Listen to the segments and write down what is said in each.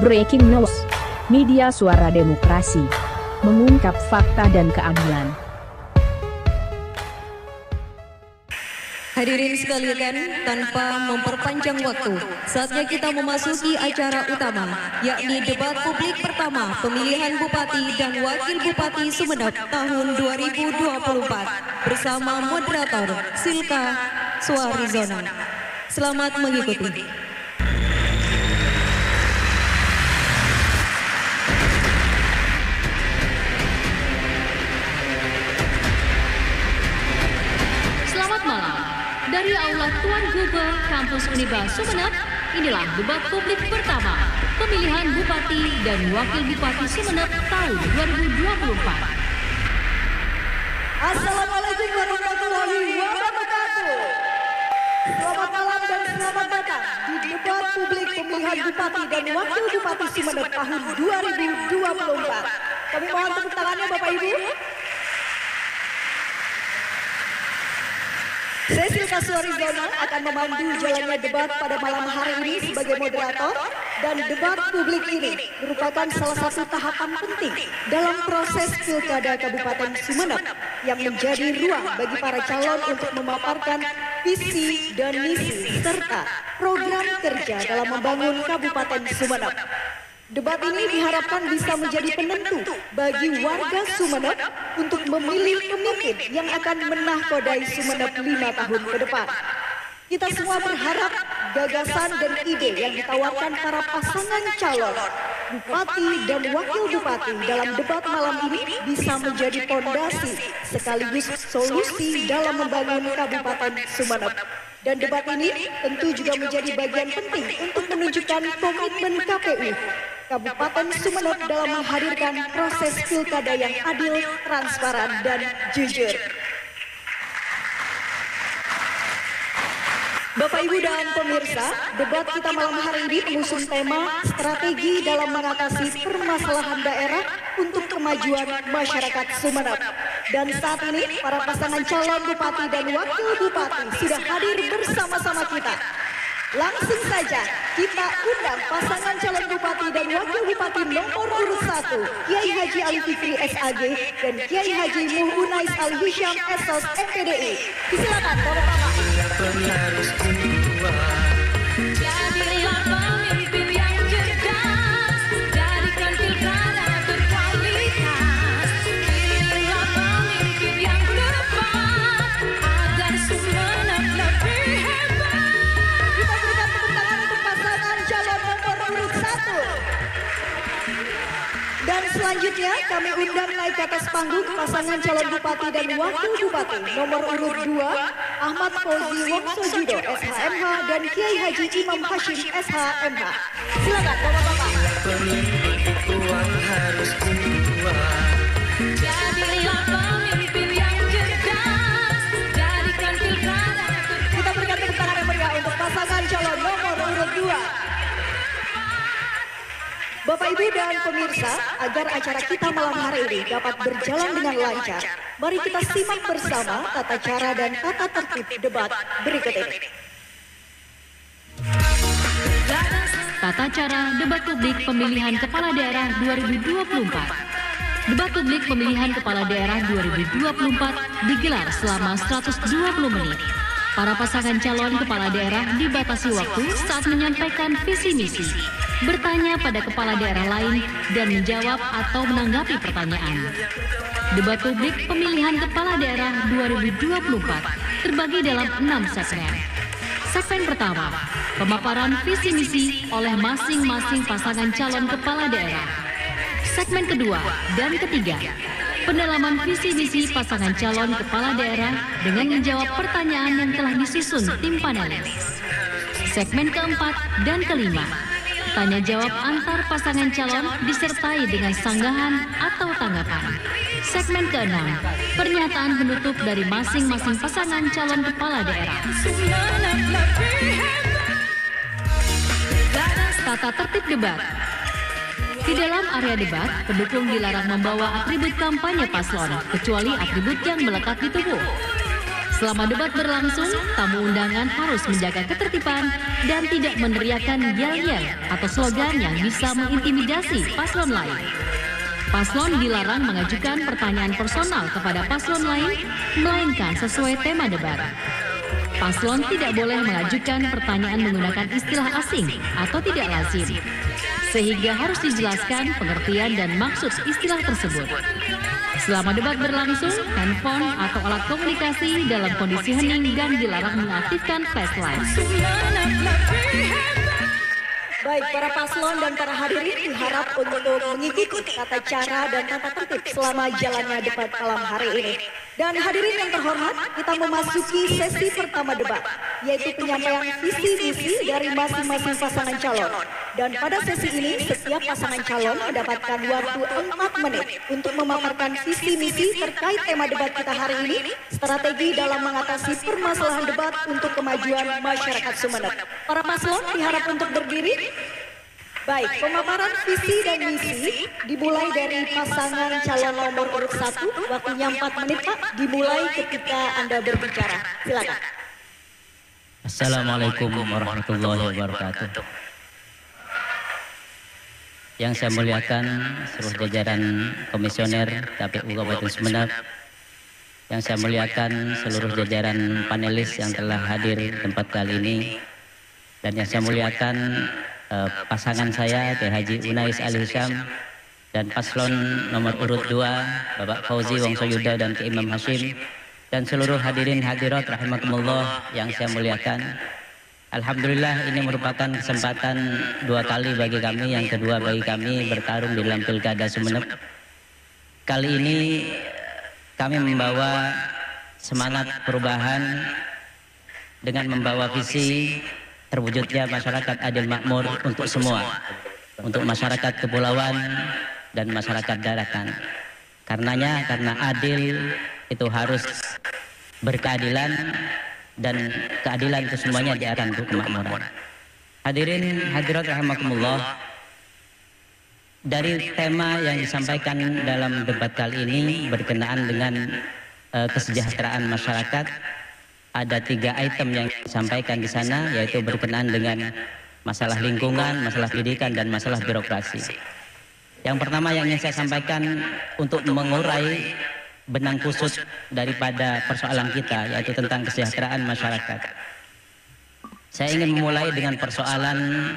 Breaking News, media suara demokrasi, mengungkap fakta dan keadilan. Hadirin sekalian, tanpa memperpanjang waktu, saatnya kita memasuki acara utama, yakni debat publik pertama pemilihan Bupati dan Wakil Bupati Sumeneb tahun 2024 bersama moderator Silka Suarizona. Selamat mengikuti. Dari Aula Tuan Gubernur Kampus Uniba Sumeneb, inilah debat publik pertama pemilihan Bupati dan Wakil Bupati Sumeneb tahun 2024. Assalamualaikum warahmatullahi wabarakatuh. Selamat malam dan selamat datang di debat publik pemilihan Bupati dan Wakil Bupati Sumeneb tahun 2024. Kami mohon tepuk tangannya Bapak Ibu. Saya Silka Suarizona akan memandu jalannya debat pada malam hari ini sebagai moderator, dan debat publik ini merupakan salah satu tahapan penting dalam proses Pilkada Kabupaten Sumeneb yang menjadi ruang bagi para calon untuk memaparkan visi dan misi serta program kerja dalam membangun Kabupaten Sumeneb. Debat ini diharapkan bisa menjadi penentu bagi warga Sumeneb untuk memilih pemimpin yang akan menahkodai Sumeneb 5 tahun ke depan. Kita semua berharap gagasan dan ide yang ditawarkan para pasangan calon Bupati dan Wakil Bupati dalam debat malam ini bisa menjadi fondasi sekaligus solusi dalam membangun Kabupaten Sumeneb. Dan debat ini tentu juga menjadi bagian penting untuk menunjukkan komitmen KPU Kabupaten Sumeneb dalam menghadirkan proses pilkada yang adil, transparan, dan jujur. Bapak, Ibu, dan pemirsa, debat kita malam hari ini mengusung tema strategi dalam mengatasi permasalahan daerah untuk kemajuan masyarakat Sumeneb. Dan saat ini, para pasangan calon Bupati dan Wakil Bupati sudah hadir bersama-sama kita. Langsung saja kita undang pasangan calon Bupati dan Wakil Bupati nomor urut 1, Kiai Haji Ali Fikri SAG dan Kiai Haji Muhunais Ali Hisham SOS MPDI. Silakan Bapak-Bapak. Jadilah pemimpin yang cerdas, jadikan pilkada berkualitas. Pilihlah pemimpin yang tepat, agar Sumeneb lebih hebat. Kita berikan tepuk tangan untuk pasangan calon nomor urut 1. Dan selanjutnya kami undang naik ke atas panggung pasangan calon Bupati dan Wakil Bupati nomor urut 2, Ahmad Fauzi Wongsojudo SHMH dan Kiai Haji Imam Hashim SHMH. Silakan Bapak-Bapak. Jadilah pemimpin yang cerdas, jadikan pilkada. Kita berikan tepuk tangan yang meriah untuk pasangan calon nomor urut 2. Bapak, Ibu, dan pemirsa, agar acara kita malam hari ini dapat berjalan dengan lancar, mari kita simak bersama tata cara dan tata tertib debat berikut ini. Tata cara debat publik pemilihan kepala daerah 2024. Debat publik pemilihan kepala daerah 2024 digelar selama 120 menit. Para pasangan calon kepala daerah dibatasi waktu saat menyampaikan visi misi, bertanya pada kepala daerah lain, dan menjawab atau menanggapi pertanyaan. Debat publik pemilihan kepala daerah 2024 terbagi dalam 6 segmen. Segmen pertama, pemaparan visi misi oleh masing-masing pasangan calon kepala daerah. Segmen kedua dan ketiga, pendalaman visi misi pasangan calon kepala daerah dengan menjawab pertanyaan yang telah disusun tim panelis. Segmen keempat dan kelima, tanya jawab antar pasangan calon disertai dengan sanggahan atau tanggapan. Segmen keenam, pernyataan penutup dari masing-masing pasangan calon kepala daerah. Tata tertib debat. Di dalam area debat, pendukung dilarang membawa atribut kampanye paslon, kecuali atribut yang melekat di tubuh. Selama debat berlangsung, tamu undangan harus menjaga ketertiban dan tidak meneriakkan yel-yel atau slogan yang bisa mengintimidasi paslon lain. Paslon dilarang mengajukan pertanyaan personal kepada paslon lain, melainkan sesuai tema debat. Paslon tidak boleh mengajukan pertanyaan menggunakan istilah asing atau tidak lazim, sehingga harus dijelaskan pengertian dan maksud istilah tersebut. Selama debat berlangsung, handphone atau alat komunikasi dalam kondisi hening dan dilarang mengaktifkan flashlight. Baik, para paslon dan para hadirin diharap untuk mengikuti tata cara dan tata tertib selama jalannya debat malam hari ini. Dan hadirin yang terhormat, kita memasuki sesi pertama debat, yaitu penyampaian visi misi dari masing-masing pasangan calon. Dan pada sesi ini, setiap pasangan calon mendapatkan waktu 4 menit untuk memaparkan visi misi terkait tema debat kita hari ini, strategi dalam mengatasi permasalahan debat untuk kemajuan masyarakat Sumeneb. Para paslon diharap untuk berdiri. Baik, pemaparan visi dan misi dimulai dari pasangan calon nomor urut 1, waktunya 4 menit Pak, dimulai ketika Anda berbicara. Silakan. Assalamualaikum warahmatullahi wabarakatuh. Yang saya muliakan seluruh jajaran komisioner KPU Kabupaten Sumeneb, yang saya muliakan seluruh jajaran panelis yang telah hadir di tempat kali ini, dan yang saya muliakan pasangan saya Teh Haji Unais Ali Hisham dan paslon nomor urut 2 Bapak Fauzi Wongsoyuda dan Ki Imam Hashim, dan seluruh hadirin hadirat rahimakumullah yang saya muliakan. Alhamdulillah, ini merupakan kesempatan 2 kali bagi kami, yang kedua bagi kami bertarung di dalam Pilkada Sumeneb. Kali ini kami membawa semangat perubahan dengan membawa visi terwujudnya masyarakat adil makmur untuk semua, untuk masyarakat kepulauan dan masyarakat daratan. Karenanya, karena adil itu harus berkeadilan, dan keadilan itu semuanya diarahkan untuk kemakmuran. Hadirin hadirat rahimakumullah, dari tema yang disampaikan dalam debat kali ini berkenaan dengan kesejahteraan masyarakat, ada 3 item yang disampaikan di sana, yaitu berkenaan dengan masalah lingkungan, masalah pendidikan, dan masalah birokrasi. Yang pertama yang ingin saya sampaikan untuk mengurai benang kusut daripada persoalan kita, yaitu tentang kesejahteraan masyarakat. Saya ingin memulai dengan persoalan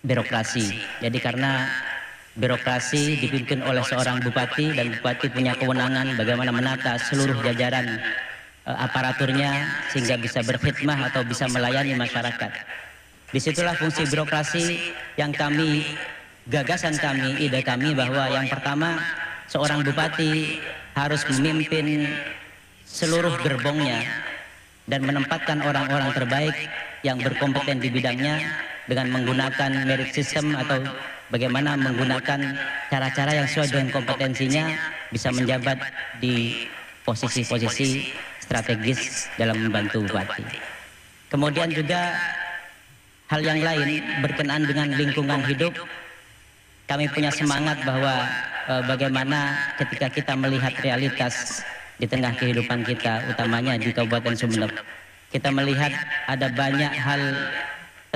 birokrasi. Jadi karena birokrasi dipimpin oleh seorang bupati, dan bupati punya kewenangan bagaimana menata seluruh jajaran aparaturnya sehingga bisa berkhidmah atau bisa melayani masyarakat. Disitulah fungsi birokrasi yang kami, gagasan kami, ide kami, bahwa yang pertama, seorang bupati harus memimpin seluruh gerbongnya dan menempatkan orang-orang terbaik yang berkompeten di bidangnya dengan menggunakan merit system atau bagaimana menggunakan cara-cara yang sesuai dengan kompetensinya, bisa menjabat di posisi-posisi strategis dalam membantu bupati. Kemudian juga hal yang lain berkenaan dengan lingkungan hidup, kami punya semangat bahwa bagaimana ketika kita melihat realitas di tengah kehidupan kita, utamanya di Kabupaten Sumeneb, kita melihat ada banyak hal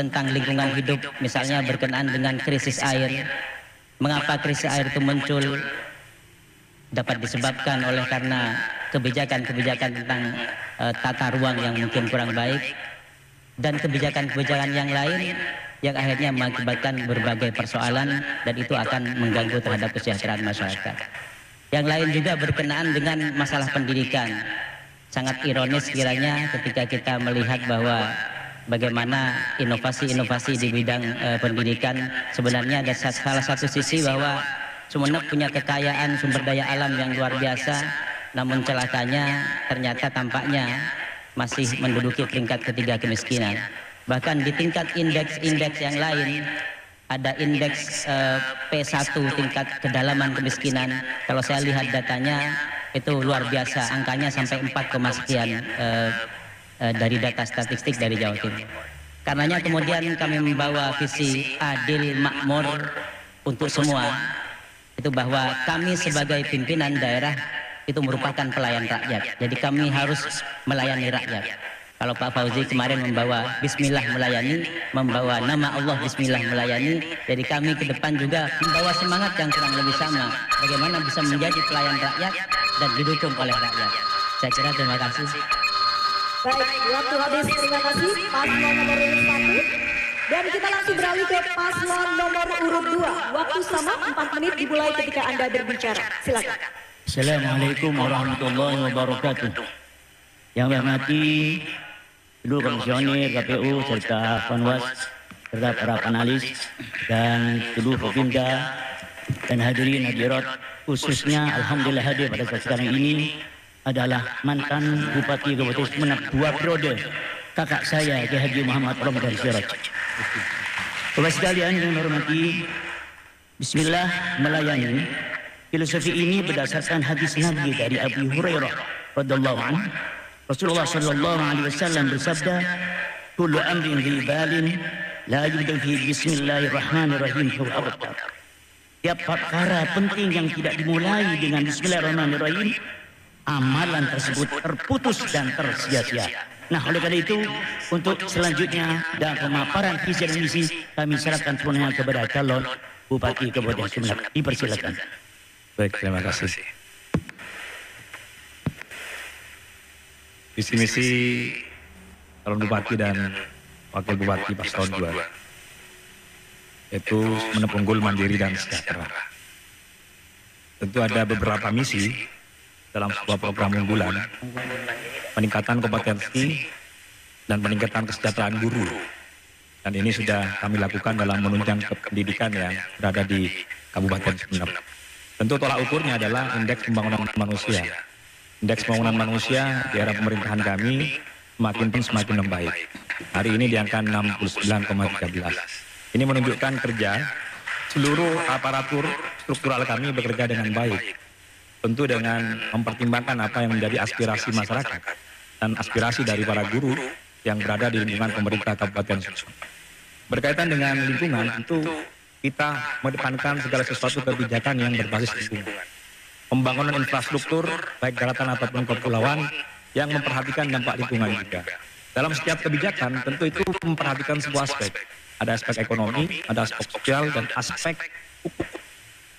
tentang lingkungan hidup, misalnya berkenaan dengan krisis air. Mengapa krisis air itu muncul? Dapat disebabkan oleh karena kebijakan-kebijakan tentang tata ruang yang mungkin kurang baik, dan kebijakan-kebijakan yang lain yang akhirnya mengakibatkan berbagai persoalan, dan itu akan mengganggu terhadap kesejahteraan masyarakat. Yang lain juga berkenaan dengan masalah pendidikan. Sangat ironis kiranya ketika kita melihat bahwa bagaimana inovasi-inovasi di bidang pendidikan, sebenarnya ada salah satu sisi bahwa Sumeneb punya kekayaan sumber daya alam yang luar biasa, namun celakanya ternyata tampaknya masih menduduki peringkat ketiga kemiskinan. Bahkan di tingkat indeks-indeks yang lain, ada indeks P1 tingkat kedalaman kemiskinan. Kalau saya lihat datanya itu luar biasa, angkanya sampai 4, sekian dari data statistik dari Jawa Timur. Karenanya kemudian kami membawa visi adil makmur untuk semua. Itu bahwa kami sebagai pimpinan daerah itu merupakan pelayan rakyat. Jadi kami harus melayani rakyat. Kalau Pak Fauzi kemarin membawa Bismillah melayani, membawa nama Allah Bismillah melayani, jadi kami ke depan juga membawa semangat yang kurang lebih sama. Bagaimana bisa menjadi pelayan rakyat dan didukung oleh rakyat. Saya kira terima kasih. Baik, waktu habis. Terima kasih paslon nomor urut 1. Dan kita langsung beralih ke paslon nomor urut 2. Waktu sama 4 menit dimulai ketika Anda berbicara. Silakan. Assalamualaikum warahmatullahi wabarakatuh. Yang saya hormati seluruh komisioner KPU serta Panwas serta para panelis dan seluruh Popimda dan hadirin hadirat, khususnya alhamdulillah hadir pada saat sekarang ini adalah mantan Bupati Kabupaten Sumeneb 2 periode, kakak saya Ki Haji Muhammad Ramdan Siraj. Bapak sekalian yang hormati, Bismillah melayani. Filosofi ini berdasarkan hadis Nabi dari Abu Hurairah radhiyallahu anhu. Rasulullah sallallahu alaihi wasallam bersabda, "Kullu amrin dhi balin la yubda fihi bismillahirrahmanirrahim fa abtar." Tiap perkara penting yang tidak dimulai dengan bismillahirrahmanirrahim, amalan tersebut terputus dan tersia-sia. Nah, oleh karena itu, untuk selanjutnya dan pemaparan visi dan misi kami serahkan sepenuhnya kepada calon Bupati Kabupaten Sumeneb. Dipersilakan. Baik, terima kasih. Visi misi calon bupati dan wakil bupati paslon 2 yaitu Sumeneb unggul, mandiri dan sejahtera. Tentu ada beberapa misi dalam sebuah program unggulan, peningkatan kompetensi dan peningkatan kesejahteraan guru. Dan ini sudah kami lakukan dalam menunjang pendidikan yang berada di Kabupaten Sumeneb. Tentu tolak ukurnya adalah indeks pembangunan manusia. Indeks pembangunan manusia di era pemerintahan kami semakin membaik. Hari ini di angka 69,13. Ini menunjukkan kerja seluruh aparatur struktural kami bekerja dengan baik. Tentu dengan mempertimbangkan apa yang menjadi aspirasi masyarakat dan aspirasi dari para guru yang berada di lingkungan pemerintah Kabupaten Sumeneb. Berkaitan dengan lingkungan, tentu kita mengedepankan segala sesuatu kebijakan yang berbasis lingkungan. Pembangunan infrastruktur, baik daratan ataupun kepulauan, yang memperhatikan dampak lingkungan juga. Dalam setiap kebijakan, tentu itu memperhatikan sebuah aspek. Ada aspek ekonomi, ada aspek sosial, dan aspek hukum.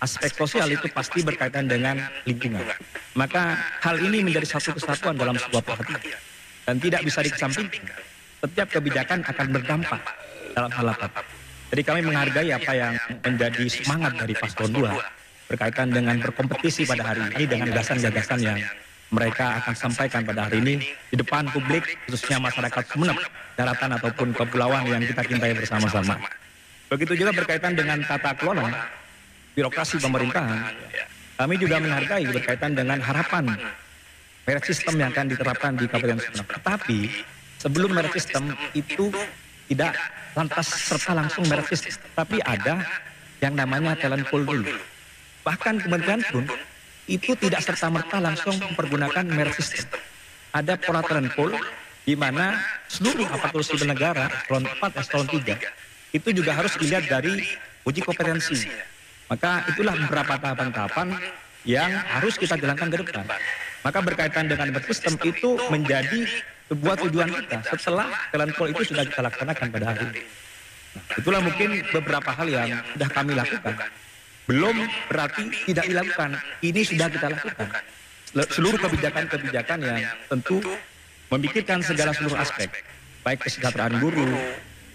Aspek sosial itu pasti berkaitan dengan lingkungan. Maka hal ini menjadi satu kesatuan dalam sebuah perhatian. Dan tidak bisa dikesampingkan. Setiap kebijakan akan berdampak dalam hal apa. Jadi kami menghargai apa yang menjadi semangat dari paslon 2 berkaitan dengan berkompetisi pada hari ini dengan gagasan-gagasan yang mereka akan sampaikan pada hari ini di depan publik, khususnya masyarakat Sumeneb, daratan ataupun kepulauan yang kita cintai bersama-sama. Begitu juga berkaitan dengan tata kelola birokrasi pemerintahan, kami juga menghargai berkaitan dengan harapan merek sistem yang akan diterapkan di Kabupaten Sumeneb. Tetapi sebelum merek sistem itu tidak lantas serta langsung merek sistem, tapi ada yang namanya talent pool dulu. Bahkan kementerian pun itu tidak serta-merta langsung mempergunakan merek sistem. Ada pola talent pool di mana seluruh aparatur sipil negara, eselon 4, eselon 3, itu juga harus dilihat dari uji kompetensi. Maka itulah beberapa tahapan-tahapan yang harus kita jalankan ke depan. Maka berkaitan dengan merek sistem itu menjadi sebuah tujuan kita setelah talent pool itu sudah kita laksanakan pada hari ini. Nah, itulah mungkin beberapa hal yang sudah kami lakukan. Belum berarti tidak dilakukan, ini sudah kita lakukan. Seluruh kebijakan-kebijakan yang tentu memikirkan segala seluruh aspek, baik kesejahteraan guru,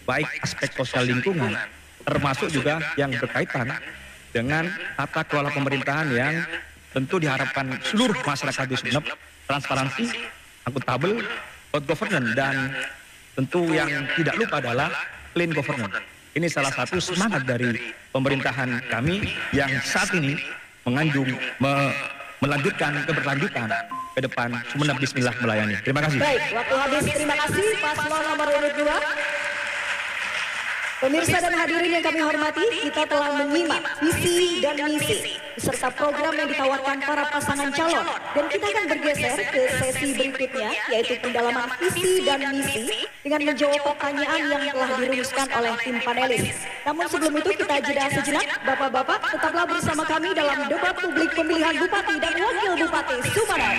baik aspek sosial lingkungan, termasuk juga yang berkaitan dengan tata kelola pemerintahan yang tentu diharapkan seluruh masyarakat di Sumeneb transparansi, akuntabel, good governance, dan tentu yang tidak lupa adalah clean governance. Ini salah satu semangat dari pemerintahan kami yang saat ini menganjung melanjutkan keberlanjutan ke depan Sumeneb Bismillah melayani. Terima kasih. Baik, waktu habis. Terima kasih paslon nomor urut 2. Pemirsa dan hadirin yang kami hormati, kita telah menyimak visi dan misi beserta program yang ditawarkan para pasangan calon. Dan kita akan bergeser ke sesi berikutnya, yaitu pendalaman visi dan misi dengan menjawab pertanyaan yang telah dirumuskan oleh tim panelis. Namun sebelum itu kita jeda sejenak. Bapak-bapak, tetaplah bersama kami dalam debat publik pemilihan Bupati dan Wakil Bupati Sumeneb.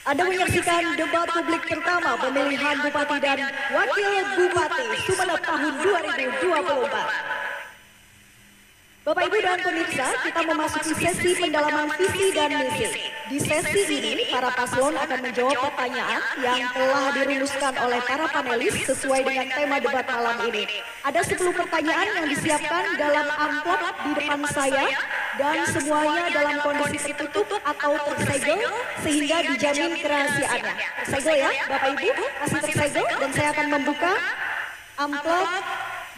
Anda menyaksikan debat publik pertama pemilihan Bupati dan Wakil Bupati Sumeneb tahun 2024. Bapak Ibu dan pemirsa, kita memasuki sesi pendalaman visi dan misi. Di sesi ini, para paslon akan menjawab pertanyaan yang telah dirumuskan oleh para panelis sesuai dengan tema debat malam ini. Ada 10 pertanyaan yang disiapkan dalam amplop di depan saya dan semuanya dalam kondisi tertutup atau tersegel sehingga dijamin kerahasiaannya. Tersegel ya, Bapak Ibu, masih tersegel dan saya akan membuka amplop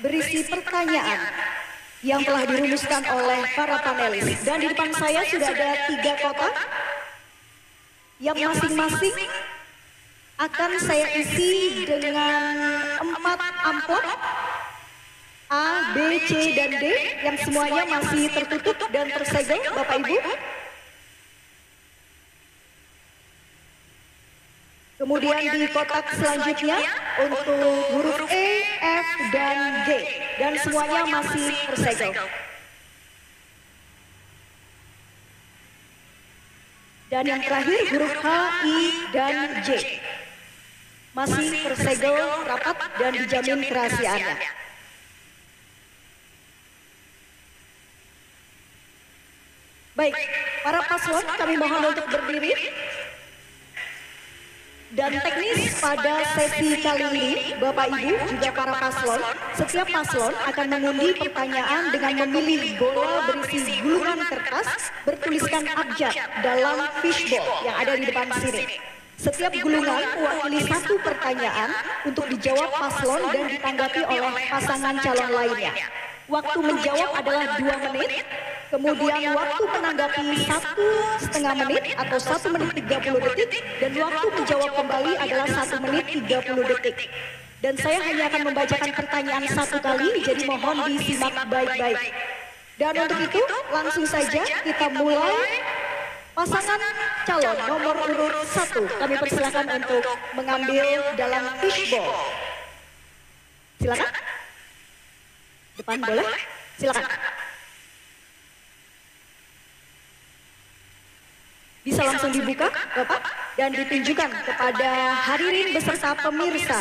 berisi pertanyaan yang telah dirumuskan oleh para panelis. Dan di depan saya sudah ada 3 kotak yang masing-masing akan saya isi dengan 4 amplop A, B, C, dan D yang semuanya masih tertutup dan tersegel, Bapak Ibu. Kemudian di kotak selanjutnya untuk huruf E, F, dan G. Dan semuanya masih tersegel. Dan yang terakhir huruf H, I, dan J. Masih tersegel rapat dan dijamin kerahasiaannya. Baik, para paslon kami mohon untuk berdiri. Dan teknis pada sesi kali ini, Bapak Ibu juga para paslon, setiap paslon akan mengundi pertanyaan dengan memilih bola berisi gulungan kertas bertuliskan abjad dalam fishbowl yang ada di depan sini. Setiap gulungan mewakili 1 pertanyaan untuk dijawab paslon dan ditanggapi oleh pasangan calon lainnya. Waktu menjawab adalah 2 menit. Kemudian waktu menanggapi 1,5 menit atau 1 menit 30 detik. Dan waktu menjawab kembali adalah 1 menit 30 detik. Dan saya hanya akan membacakan pertanyaan 1 kali, jadi mohon disimak baik-baik. Dan untuk itu langsung saja kita mulai. Pasangan calon nomor urut 1 kami persilakan untuk mengambil dalam fishbowl. Silakan. Depan boleh? Silakan. Bisa langsung dibuka, Bapak, dan ditunjukkan kepada hadirin beserta pemirsa.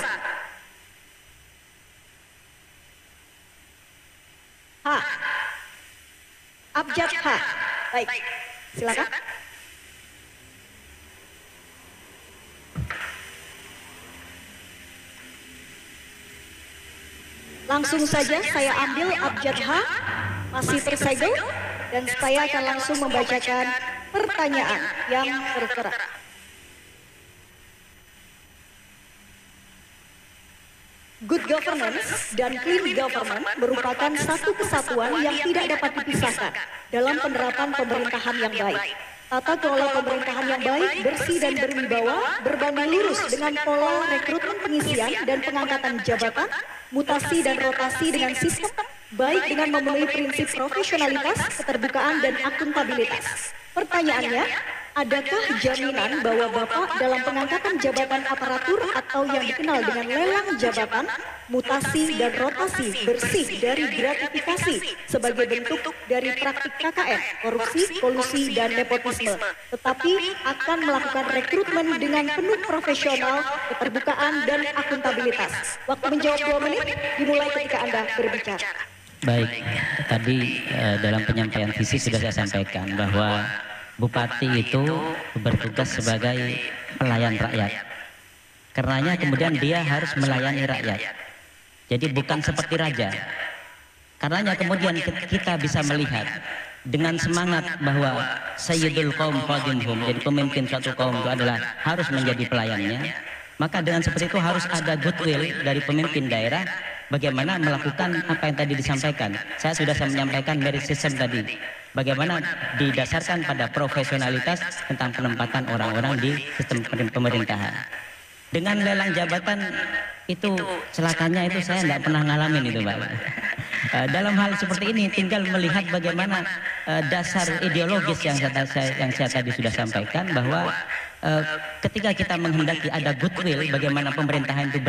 H. Abjad H. Baik, silakan. Langsung saja saya ambil abjad H, masih tersegel, dan saya akan langsung membacakan pertanyaan yang tertera. Good governance dan clean government merupakan satu kesatuan yang tidak dapat dipisahkan dalam penerapan pemerintahan yang baik. Tata kelola pemerintahan yang baik, bersih dan berwibawa berbanding lurus dengan pola rekrutmen pengisian dan pengangkatan jabatan, mutasi dan rotasi dengan sistem baik dengan memenuhi prinsip profesionalitas, keterbukaan dan akuntabilitas. Pertanyaannya, adakah jaminan bahwa Bapak dalam pengangkatan jabatan aparatur atau yang dikenal dengan lelang jabatan, mutasi dan rotasi bersih dari gratifikasi sebagai bentuk dari praktik KKN, korupsi, kolusi, dan nepotisme, tetapi akan melakukan rekrutmen dengan penuh profesional, keterbukaan, dan akuntabilitas? Waktu menjawab 2 menit dimulai ketika Anda berbicara. Baik, tadi dalam penyampaian visi sudah saya sampaikan bahwa Bupati itu bertugas sebagai pelayan rakyat. Karenanya kemudian dia harus melayani rakyat. Jadi bukan seperti raja. Karenanya kemudian kita bisa melihat dengan semangat bahwa Sayyidul Qaum Khadimhum, jadi pemimpin suatu kaum itu adalah harus menjadi pelayannya. Maka dengan seperti itu harus ada goodwill dari pemimpin daerah bagaimana melakukan apa yang tadi disampaikan. Saya sudah menyampaikan merit system tadi. Bagaimana didasarkan pada profesionalitas tentang penempatan orang-orang di sistem pemerintahan. Dengan lelang jabatan itu celakanya itu saya tidak pernah ngalamin itu, Pak. Dalam hal seperti ini tinggal melihat bagaimana dasar ideologis yang saya tadi sudah sampaikan, bahwa ketika kita menghendaki ada goodwill, bagaimana pemerintahan itu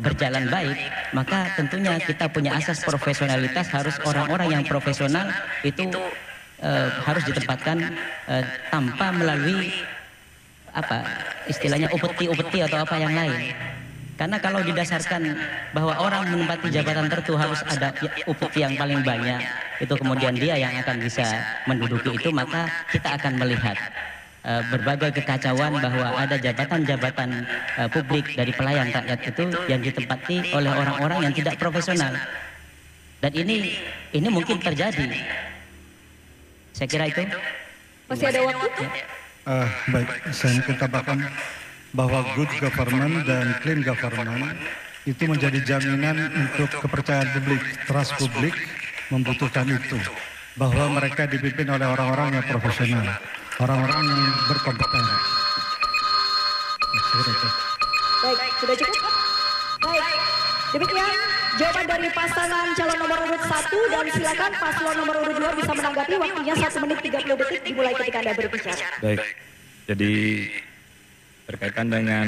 berjalan baik, maka tentunya kita punya asas profesionalitas, harus orang-orang yang profesional itu harus ditempatkan tanpa melalui apa istilahnya upeti-upeti atau apa yang lain. Karena kalau didasarkan bahwa orang menempati jabatan tertentu harus ada upeti yang paling banyak, itu kemudian dia yang akan bisa menduduki itu, maka kita akan melihat berbagai kekacauan bahwa ada jabatan-jabatan publik dari pelayan rakyat itu yang ditempati oleh orang-orang yang tidak profesional. Dan ini mungkin terjadi. Saya kira itu. Masih ada waktu? Baik, saya mungkin tambahkan bahwa good government dan clean government itu menjadi jaminan untuk kepercayaan publik, trust publik membutuhkan itu, bahwa mereka dipimpin oleh orang-orang yang profesional, orang-orang yang berkompeten. Baik, sudah cukup? Baik, demikian jawaban dari pasangan calon nomor urut 1, dan silakan paslon nomor urut 2 bisa menanggapi. Waktunya 1 menit 30 detik dimulai ketika Anda berbicara. Baik, jadi berkaitan dengan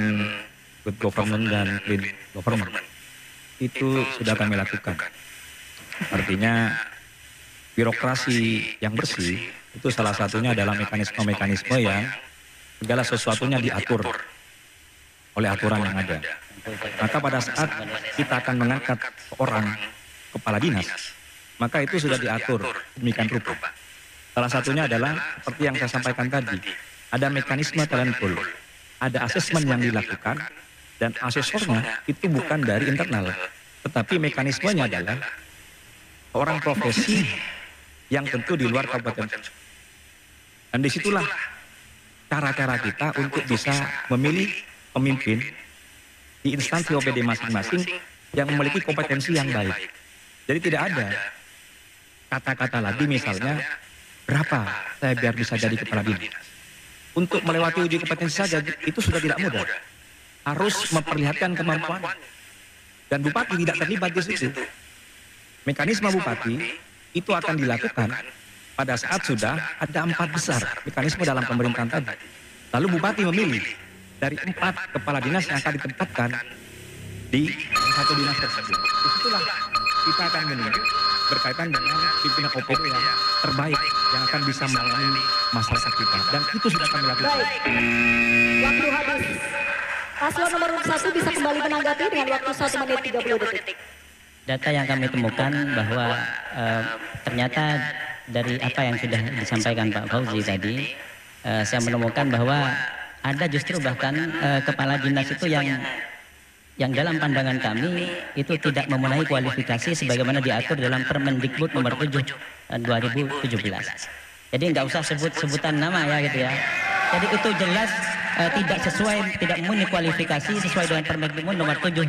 good government dan clean government itu sudah kami lakukan. Artinya birokrasi yang bersih itu salah satunya adalah mekanisme-mekanisme yang segala sesuatunya diatur oleh aturan yang ada. Maka pada saat kita akan mengangkat orang kepala dinas, maka itu sudah diatur demikian rupa. Salah satunya adalah seperti yang saya sampaikan tadi, ada mekanisme talent pool, ada asesmen yang dilakukan, dan asesornya itu bukan dari internal, tetapi mekanismenya adalah orang profesi yang tentu di luar kabupaten. Dan disitulah cara-cara kita untuk bisa memilih pemimpin di instansi OPD masing-masing yang memiliki kompetensi yang baik. Jadi tidak ada kata-kata lagi misalnya, berapa saya biar bisa jadi kepala dinas. Untuk melewati uji kompetensi saja itu sudah tidak mudah. Harus memperlihatkan kemampuan. Dan bupati tidak terlibat di situ. Mekanisme bupati itu akan dilakukan pada saat sudah ada 4 besar mekanisme dalam pemerintahan tadi. Lalu bupati memilih dari 4 kepala dinas yang akan ditempatkan di satu dinas tersebut. Disitulah kita akan menilai berkaitan dengan pimpinan OPD yang terbaik yang akan bisa melayani masyarakat kita, dan itu sudah kami lakukan. Baik, waktu habis. Paslon nomor 1 bisa kembali menanggapi dengan waktu 1 menit 30 detik. Data yang kami temukan bahwa ternyata dari apa yang sudah disampaikan Pak Fauzi tadi, saya menemukan bahwa ada justru bahkan kepala dinas itu yang dalam pandangan kami itu tidak memenuhi kualifikasi sebagaimana diatur dalam Permendikbud nomor 7 2017. Jadi nggak usah sebutan nama ya gitu ya. Jadi itu jelas tidak sesuai, tidak memenuhi kualifikasi sesuai dengan Permendikbud nomor 7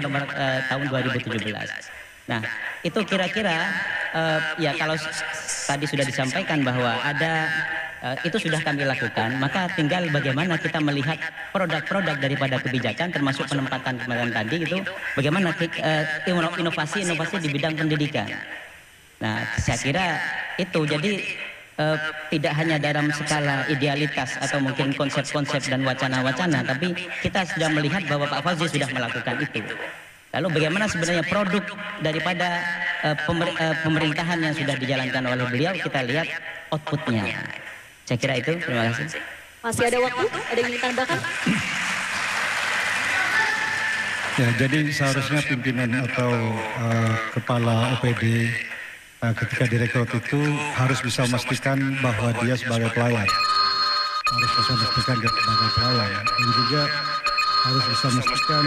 tahun 2017. Nah, itu kira-kira ya kalau tadi sudah disampaikan bahwa ada itu sudah kami lakukan, maka tinggal bagaimana kita melihat produk-produk daripada kebijakan termasuk penempatan kemarin tadi itu bagaimana inovasi-inovasi di bidang pendidikan. Nah, saya kira itu jadi tidak hanya dalam skala idealitas atau mungkin konsep-konsep dan wacana-wacana, tapi kita sudah melihat bahwa Pak Fauzi sudah melakukan itu. Lalu bagaimana sebenarnya produk daripada pemerintahan yang sudah dijalankan oleh beliau, kita lihat outputnya. Saya kira itu, terima kasih. Masih ada waktu? Ada yang ingin tambahkan? Ya, jadi seharusnya pimpinan atau kepala OPD ketika direkrut itu harus bisa memastikan bahwa dia sebagai pelayan. Harus bisa memastikan dia sebagai pelayan. Dan juga harus bisa memastikan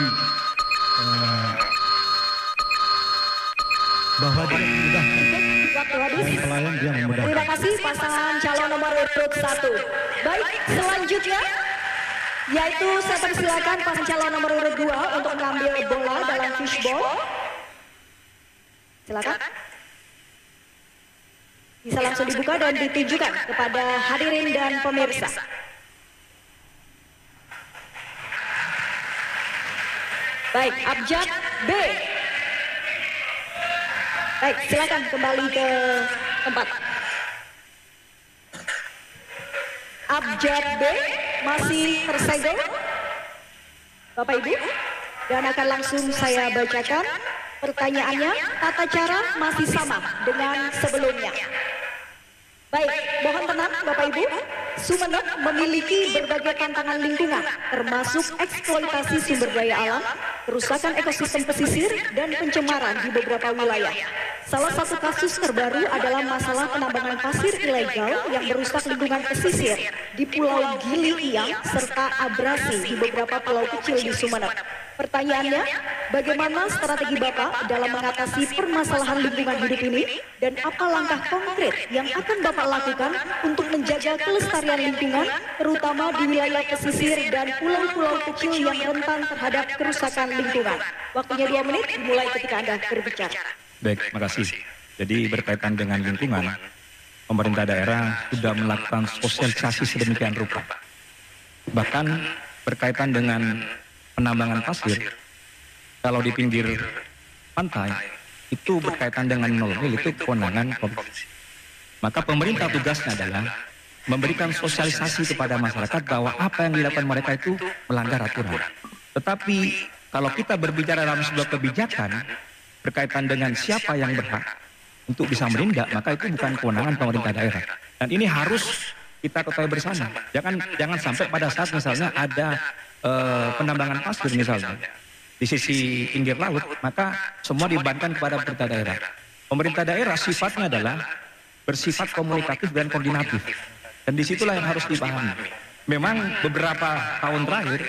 bahwa dia memudahkan. Waktu habis. Pelayan dia memudahkan. Terima kasih pasangan calon nomor urut 1. Baik, selanjutnya yaitu saya persilakan pasangan calon nomor urut 2 untuk mengambil bola dalam fishball. Silakan. Bisa langsung dibuka dan ditunjukkan kepada hadirin dan pemirsa. Baik, abjad B. Baik, silakan kembali ke tempat. Abjad B masih tersegel, Bapak Ibu, dan akan langsung saya bacakan pertanyaannya. Tata cara masih sama dengan sebelumnya. Baik, mohon tenang Bapak Ibu. Sumeneb memiliki berbagai tantangan lingkungan, termasuk eksploitasi sumber daya alam, kerusakan ekosistem pesisir, dan pencemaran di beberapa wilayah. Salah satu kasus terbaru adalah masalah penambangan pasir ilegal yang merusak lingkungan pesisir di Pulau Gili Iyang serta abrasi di beberapa pulau kecil di Sumeneb. Pertanyaannya, bagaimana strategi Bapak dalam mengatasi permasalahan lingkungan hidup ini dan apa langkah konkret yang akan Bapak lakukan untuk menjaga kelestarian lingkungan, terutama di wilayah pesisir dan pulau-pulau kecil yang rentan terhadap kerusakan lingkungan? Waktunya 2 menit, dimulai ketika Anda berbicara. Baik, terima kasih. Jadi berkaitan dengan lingkungan, pemerintah daerah sudah melakukan sosialisasi sedemikian rupa. Bahkan berkaitan dengan penambangan pasir, kalau di pinggir pantai, itu berkaitan dengan nolil, itu kewenangan provinsi. Maka pemerintah tugasnya adalah memberikan sosialisasi kepada masyarakat bahwa apa yang dilakukan mereka itu melanggar aturan. Tetapi kalau kita berbicara dalam sebuah kebijakan berkaitan dengan siapa yang berhak untuk bisa menindak, maka itu bukan kewenangan pemerintah daerah. Dan ini harus kita ketahui bersama. Jangan sampai pada saat misalnya ada penambangan pasir misalnya di sisi pinggir laut, maka semua dibebankan kepada pemerintah daerah. Pemerintah daerah sifatnya adalah bersifat komunikatif dan koordinatif, dan disitulah yang harus dipahami. Memang beberapa tahun terakhir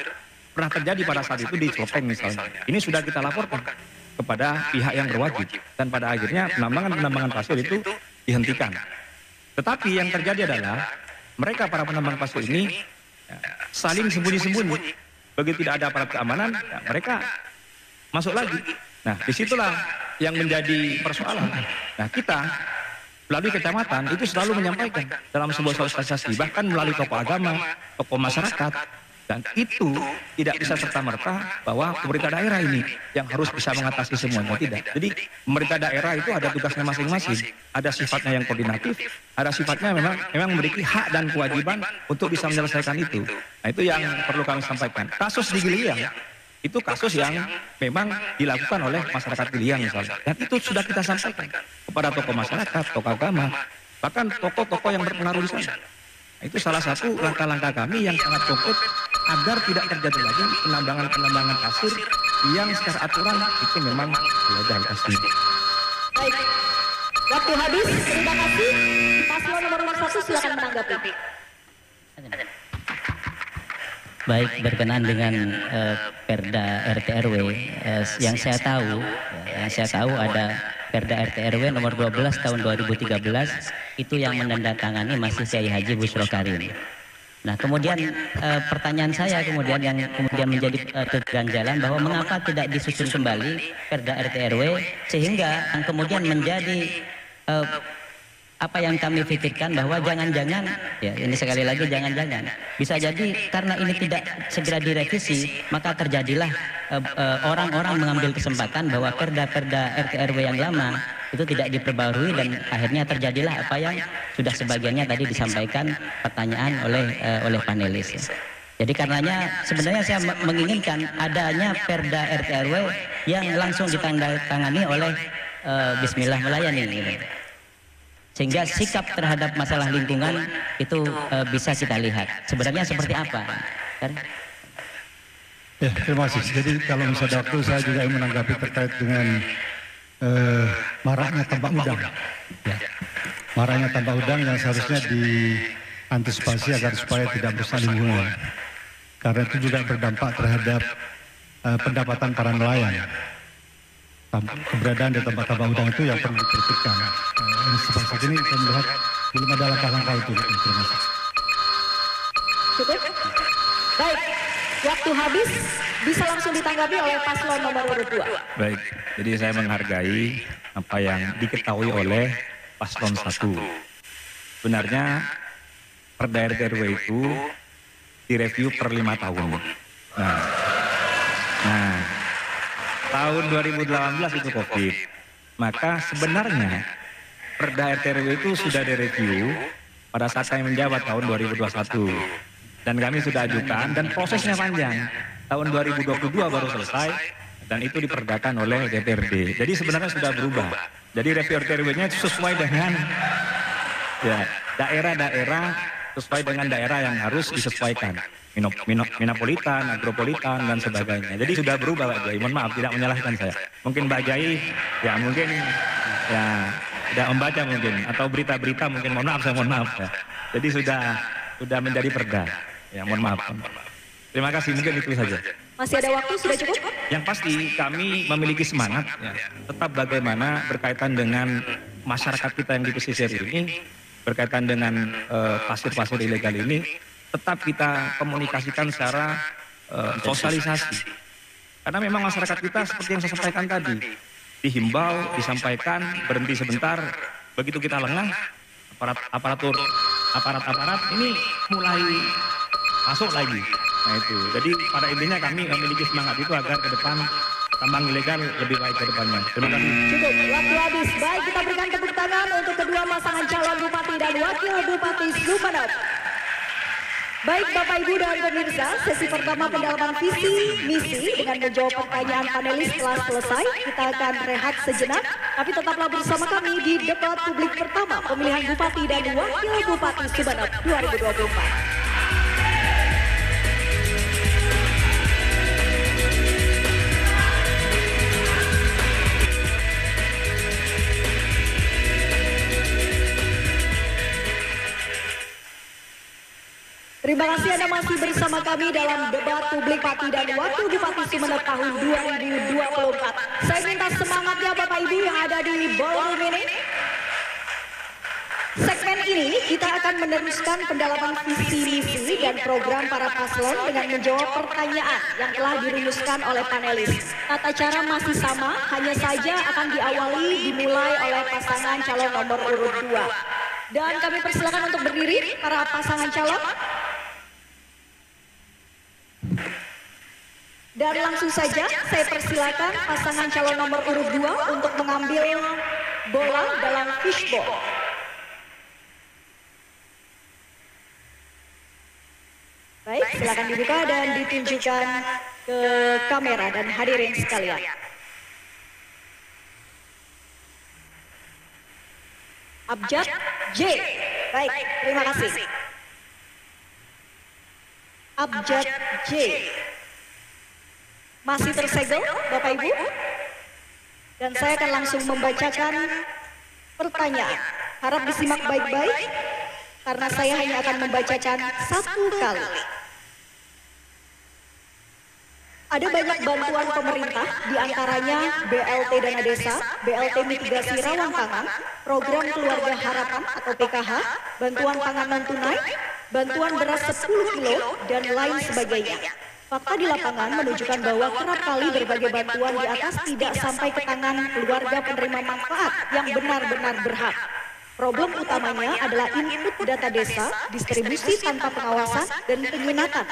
pernah terjadi pada saat itu di Celopeng misalnya. Ini sudah kita laporkan kepada pihak yang berwajib, dan pada akhirnya penambangan pasir itu dihentikan. Tetapi yang terjadi adalah mereka para penambang pasir ini saling sembunyi-sembunyi. Begitu tidak ada aparat keamanan, ya mereka masuk lagi. Nah, disitulah yang menjadi persoalan. Nah, kita melalui kecamatan itu selalu menyampaikan dalam sebuah sosialisasi, bahkan melalui tokoh agama, tokoh masyarakat, dan itu tidak bisa serta-merta bahwa pemerintah daerah ini yang harus bisa mengatasi semuanya, tidak. Jadi pemerintah daerah itu ada tugasnya masing-masing, ada sifatnya yang koordinatif, ada sifatnya memang memiliki hak dan kewajiban untuk bisa menyelesaikan itu. Nah, itu yang perlu kami sampaikan. Kasus di Gili Iyang itu kasus yang memang dilakukan oleh masyarakat Gili Iyang misalnya, dan itu sudah kita sampaikan kepada tokoh masyarakat, tokoh agama, bahkan tokoh-tokoh yang berpengaruh di sana. Nah, itu salah satu langkah-langkah kami yang sangat konkret agar tidak terjadi lagi penambangan pasir yang secara aturan itu memang ilegal asli. Baik, waktu habis. Terima kasih. Paslon nomor 1 silakan menanggapi. Baik, berkenaan dengan Perda RT RW, yang saya tahu ada Perda RT RW nomor 12 tahun 2013 itu yang menandatangani masih Kiai Haji Busyro Karim. Nah, kemudian pertanyaan saya kemudian yang menjadi keganjalan bahwa mengapa tidak disusun kembali Perda RT RW sehingga yang kemudian menjadi apa yang kami pikirkan bahwa jangan-jangan, ya ini sekali lagi jangan-jangan, bisa jadi karena ini tidak segera direvisi, maka terjadilah orang-orang mengambil kesempatan bahwa perda-perda RT RW yang lama itu tidak diperbarui dan akhirnya terjadilah apa yang sudah sebagiannya tadi disampaikan pertanyaan oleh panelis. Ya. Jadi karenanya sebenarnya saya menginginkan adanya perda RT RW yang langsung ditandatangani oleh Bismillah melayani. Gitu. Sehingga sikap terhadap masalah lingkungan itu bisa kita lihat. Sebenarnya seperti apa? Ya, terima kasih. Jadi kalau misalnya waktu saya juga ingin menanggapi terkait dengan maraknya tambak udang. Ya. Maraknya tambak udang yang seharusnya diantisipasi agar supaya tidak merusak lingkungan. Karena itu juga berdampak terhadap pendapatan para nelayan. Keberadaan di tempat tambak udang itu yang perlu dikritikkan. Sampai saat ini saya melihat belum ada langkah-langkah itu. Terima kasih. Cukup? Baik. Waktu habis, bisa langsung ditanggapi oleh paslon nomor urut 2. Baik, jadi saya menghargai apa yang diketahui oleh paslon 1. Sebenarnya Perda RT RW itu direview per 5 tahun. Nah, tahun 2018 itu COVID. Maka sebenarnya Perda RT RW itu sudah direview pada saat saya menjabat tahun 2021. Dan kami sudah ajukan dan prosesnya panjang. Tahun 2022 baru selesai dan itu diperdakan oleh DPRD. Jadi sebenarnya sudah berubah. Jadi review RT RW-nya sesuai dengan daerah-daerah, sesuai dengan daerah yang harus disesuaikan. Minopolitan, agropolitan, dan sebagainya. Jadi sudah berubah Pak Jai. Mohon maaf, tidak menyalahkan saya. Mungkin Pak Jai, mungkin tidak membaca mungkin. Atau berita-berita mungkin, mohon maaf ya. Jadi sudah menjadi perda. Ya, mohon maaf. Terima kasih, mungkin itu saja. Masih ada waktu, sudah cukup? Yang pasti kami memiliki semangat, tetap bagaimana berkaitan dengan masyarakat kita yang di pesisir ini, berkaitan dengan pasir-pasir ilegal ini, tetap kita komunikasikan secara sosialisasi. Karena memang masyarakat kita seperti yang saya sampaikan tadi, dihimbau, disampaikan, berhenti sebentar, begitu kita lengah, aparat ini mulai masuk lagi. Nah itu, jadi pada intinya kami memiliki semangat itu agar ke depan tambang ilegal lebih baik ke depannya. Terima kasih. Cukup, waktu habis. Baik, kita berikan tepuk tangan untuk kedua pasangan calon bupati dan wakil bupati Sumeneb. Baik Bapak Ibu dan pemirsa, sesi pertama pendalaman visi misi dengan menjawab pertanyaan panelis telah selesai. Kita akan rehat sejenak, tapi tetaplah bersama kami di debat publik pertama pemilihan bupati dan wakil bupati Sumeneb 2024. Terima kasih Anda masih bersama kami dalam debat publik Bupati dan Wakil Bupati Sumeneb tahun 2024. Saya minta semangatnya Bapak Ibu yang ada di ballroom ini. Segmen ini kita akan meneruskan pendalaman visi misi dan program para paslon dengan menjawab pertanyaan yang telah dirumuskan oleh panelis. Tata cara masih sama, hanya saja akan dimulai oleh pasangan calon nomor urut 2. Dan kami persilakan untuk berdiri para pasangan calon. Dan langsung saja saya persilakan pasangan calon nomor urut 2 untuk mengambil bola dalam fishbowl. Baik, silakan dibuka dan ditunjukkan ke kamera dan hadirin sekalian. Abjad J. Baik, terima kasih. Abjad J. Masih tersegel Bapak Ibu? Dan saya akan langsung membacakan pertanyaan. Harap disimak baik-baik, karena saya hanya akan membacakan satu kali. Ada banyak bantuan pemerintah, diantaranya BLT Dana Desa, BLT Mitigasi Rawan Pangan, Program Keluarga Harapan atau PKH, bantuan pangan non-tunai, bantuan beras 10 kilo, dan lain sebagainya. Fakta di lapangan menunjukkan bahwa kerap kali berbagai bantuan di atas tidak sampai ke tangan keluarga penerima manfaat yang benar-benar berhak. Problem utamanya adalah input data desa, distribusi tanpa pengawasan, dan penyinatan.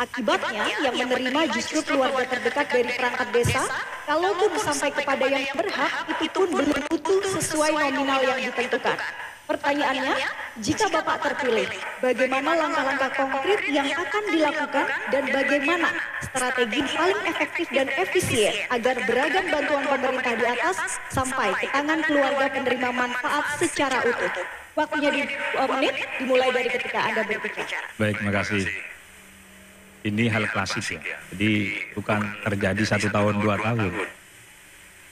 Akibatnya, yang menerima justru keluarga terdekat dari perangkat desa, kalaupun sampai kepada yang berhak, itu pun belum utuh sesuai nominal yang ditentukan. Pertanyaannya, jika Bapak terpilih, bagaimana langkah-langkah konkret yang akan dilakukan dan bagaimana strategi paling efektif dan efisien agar beragam bantuan pemerintah di atas sampai ke tangan keluarga penerima manfaat secara utuh? Waktunya di 2 menit, dimulai dari ketika Anda berbicara. Baik, terima kasih. Ini hal klasik ya, jadi bukan terjadi 1 tahun 2 tahun.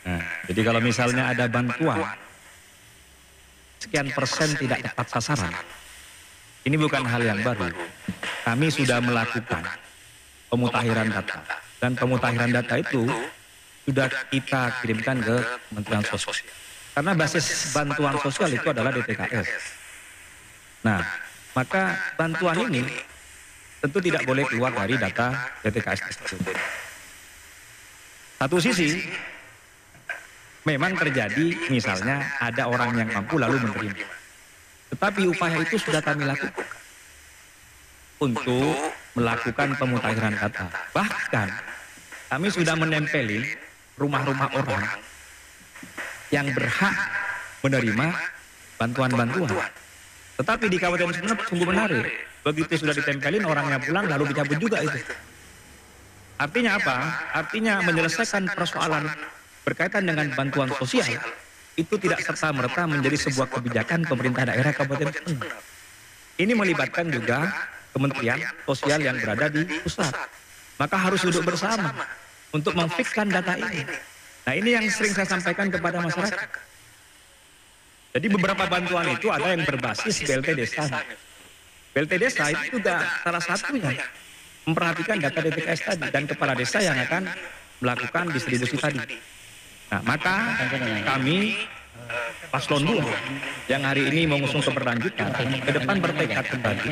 Nah, jadi kalau misalnya ada bantuan, sekian persen tidak tepat sasaran. Ini bukan hal yang baru. Kami sudah melakukan pemutakhiran data. Dan pemutakhiran data itu sudah kita kirimkan ke Kementerian Sosial. Karena basis bantuan sosial itu adalah DTKS. Nah, maka bantuan ini tentu tidak boleh keluar dari data DTKS tersebut. Satu sisi, memang terjadi misalnya ada orang yang mampu lalu menerima. Tetapi upaya itu sudah kami lakukan untuk melakukan pemutakhiran data. Bahkan kami sudah menempeli rumah-rumah orang yang berhak menerima bantuan-bantuan. Tetapi di Kabupaten Sumeneb sungguh menarik. Begitu sudah ditempelin, orangnya pulang lalu dicabut juga itu. Artinya apa? Artinya menyelesaikan persoalan berkaitan dengan bantuan sosial itu tidak serta-merta menjadi sebuah kebijakan pemerintah daerah Kabupaten Sumeneb. Ini melibatkan juga Kementerian Sosial yang berada di pusat. Maka harus duduk bersama untuk memfikskan data ini. Nah, ini yang sering saya sampaikan kepada masyarakat. Jadi beberapa bantuan itu ada yang berbasis BLT Desa. BLT Desa itu juga salah satunya memperhatikan data DTKS tadi dan kepala desa yang akan melakukan distribusi tadi. Nah, maka kami Paslon 2 yang hari ini mengusung keberlanjutan ke depan bertekad kembali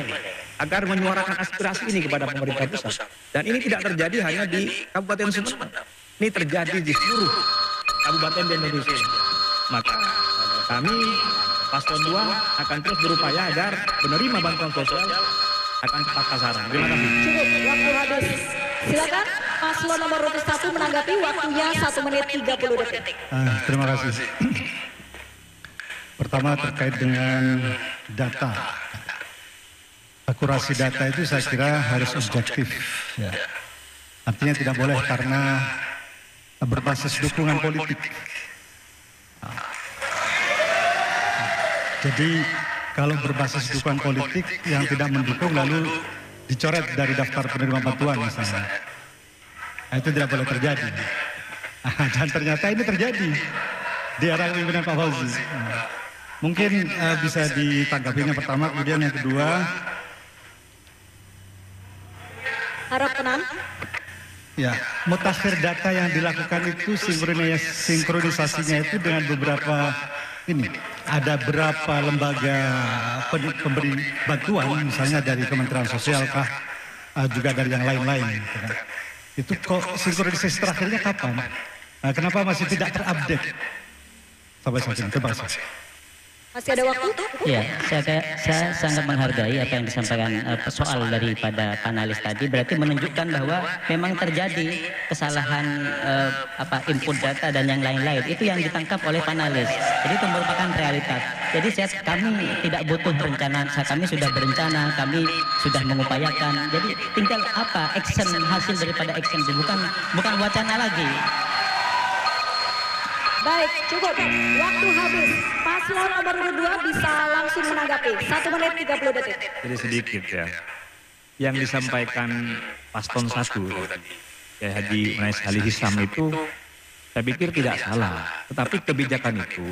agar menyuarakan aspirasi ini kepada pemerintah pusat. Dan ini tidak terjadi hanya di Kabupaten Sumeneb. Ini terjadi di seluruh kabupaten di Indonesia. Maka kami Paslon 2 akan terus berupaya agar penerima bantuan sosial akan tepat sasaran. Terima kasih. Cukup, waktu habis. Silakan Paslon nomor 1 menanggapi, waktunya 1 menit 30 detik. Terima kasih. Pertama terkait dengan data. Akurasi data itu saya kira harus objektif. Ya. Artinya tidak boleh karena berbasis dukungan politik. Jadi kalau berbasis dukungan politik yang tidak mendukung lalu dicoret dari daftar penerima bantuan misalnya. Nah, itu tidak boleh terjadi. Dan ternyata ini terjadi di era pimpinan Pak Fauzi. Mungkin bisa ditanggapinya pertama, kemudian yang kedua. Harap tenang. Ya, mutakhir data yang dilakukan itu sinkronisasinya itu dengan beberapa ini. Ada berapa lembaga pemberi bantuan, misalnya dari Kementerian Sosial kah, juga dari yang lain-lain. Gitu kan. Itu kok sinkronisasi terakhirnya kapan? Nah, kenapa masih tidak terupdate? Sampai saat ini, terima kasih. Masih ada waktu? Ya, saya sangat menghargai apa yang disampaikan soal daripada panelis tadi. Berarti menunjukkan bahwa memang terjadi kesalahan input data dan yang lain-lain. Itu yang ditangkap oleh panelis. Jadi itu merupakan realitas. Jadi kami tidak butuh rencana. Kami sudah berencana, kami sudah mengupayakan. Jadi tinggal apa action, hasil daripada action itu bukan wacana lagi. Baik, cukup. Waktu habis. Paslon nomor 2 bisa langsung menanggapi. 1 menit 30 detik. Jadi sedikit ya. Yang disampaikan Paslon 1 ya Haji Manais Ali Hisam itu saya pikir tidak salah. Tetapi kebijakan itu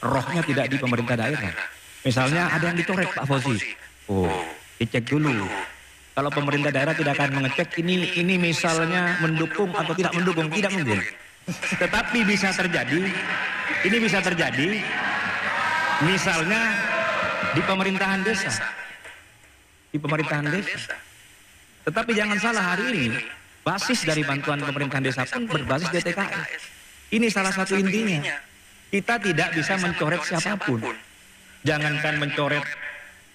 rohnya tidak di pemerintah daerah. Misalnya ada yang dicoret Pak Fauzi. Oh, dicek dulu. Kalau pemerintah daerah tidak akan mengecek ini misalnya mendukung atau tidak mendukung, tidak mungkin. Tetapi bisa terjadi, ini bisa terjadi misalnya di pemerintahan desa. Di pemerintahan desa. Tetapi jangan salah, hari ini basis dari bantuan pemerintahan desa pun berbasis DTKS. Ini salah satu intinya. Kita tidak bisa mencoret siapapun. Jangankan mencoret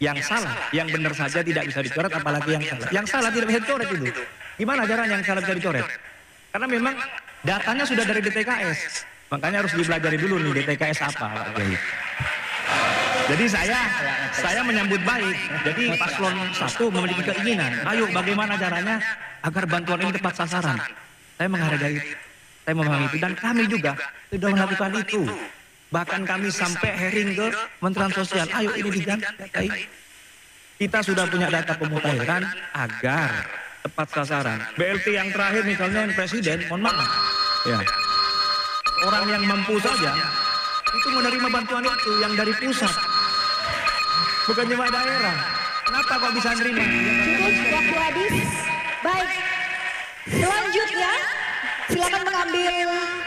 yang salah, yang benar saja tidak bisa dicoret, apalagi yang salah. Yang salah tidak bisa dicoret itu. Gimana caranya yang salah bisa dicoret? Karena memang datanya sudah dari DTKS. Makanya harus dipelajari dulu nih DTKS apa. Jadi saya menyambut baik. Jadi Paslon 1 memiliki keinginan. Ayo bagaimana caranya agar bantuan ini tepat sasaran. Saya menghargai itu. Saya memahami itu. Dan kami juga sudah melakukan itu. Bahkan kami sampai hearing ke Kementerian Sosial. Ayo ini diganti data ini. Kita sudah punya data pemutakhiran agar tepat sasaran. BLT yang terakhir misalnya yang presiden, mohon maaf. Ya. Orang yang mampu saja itu menerima bantuan itu yang dari pusat. Bukan cuma daerah. Kenapa kok bisa nerima? Cukup, waktu habis. Baik. Selanjutnya, silakan mengambil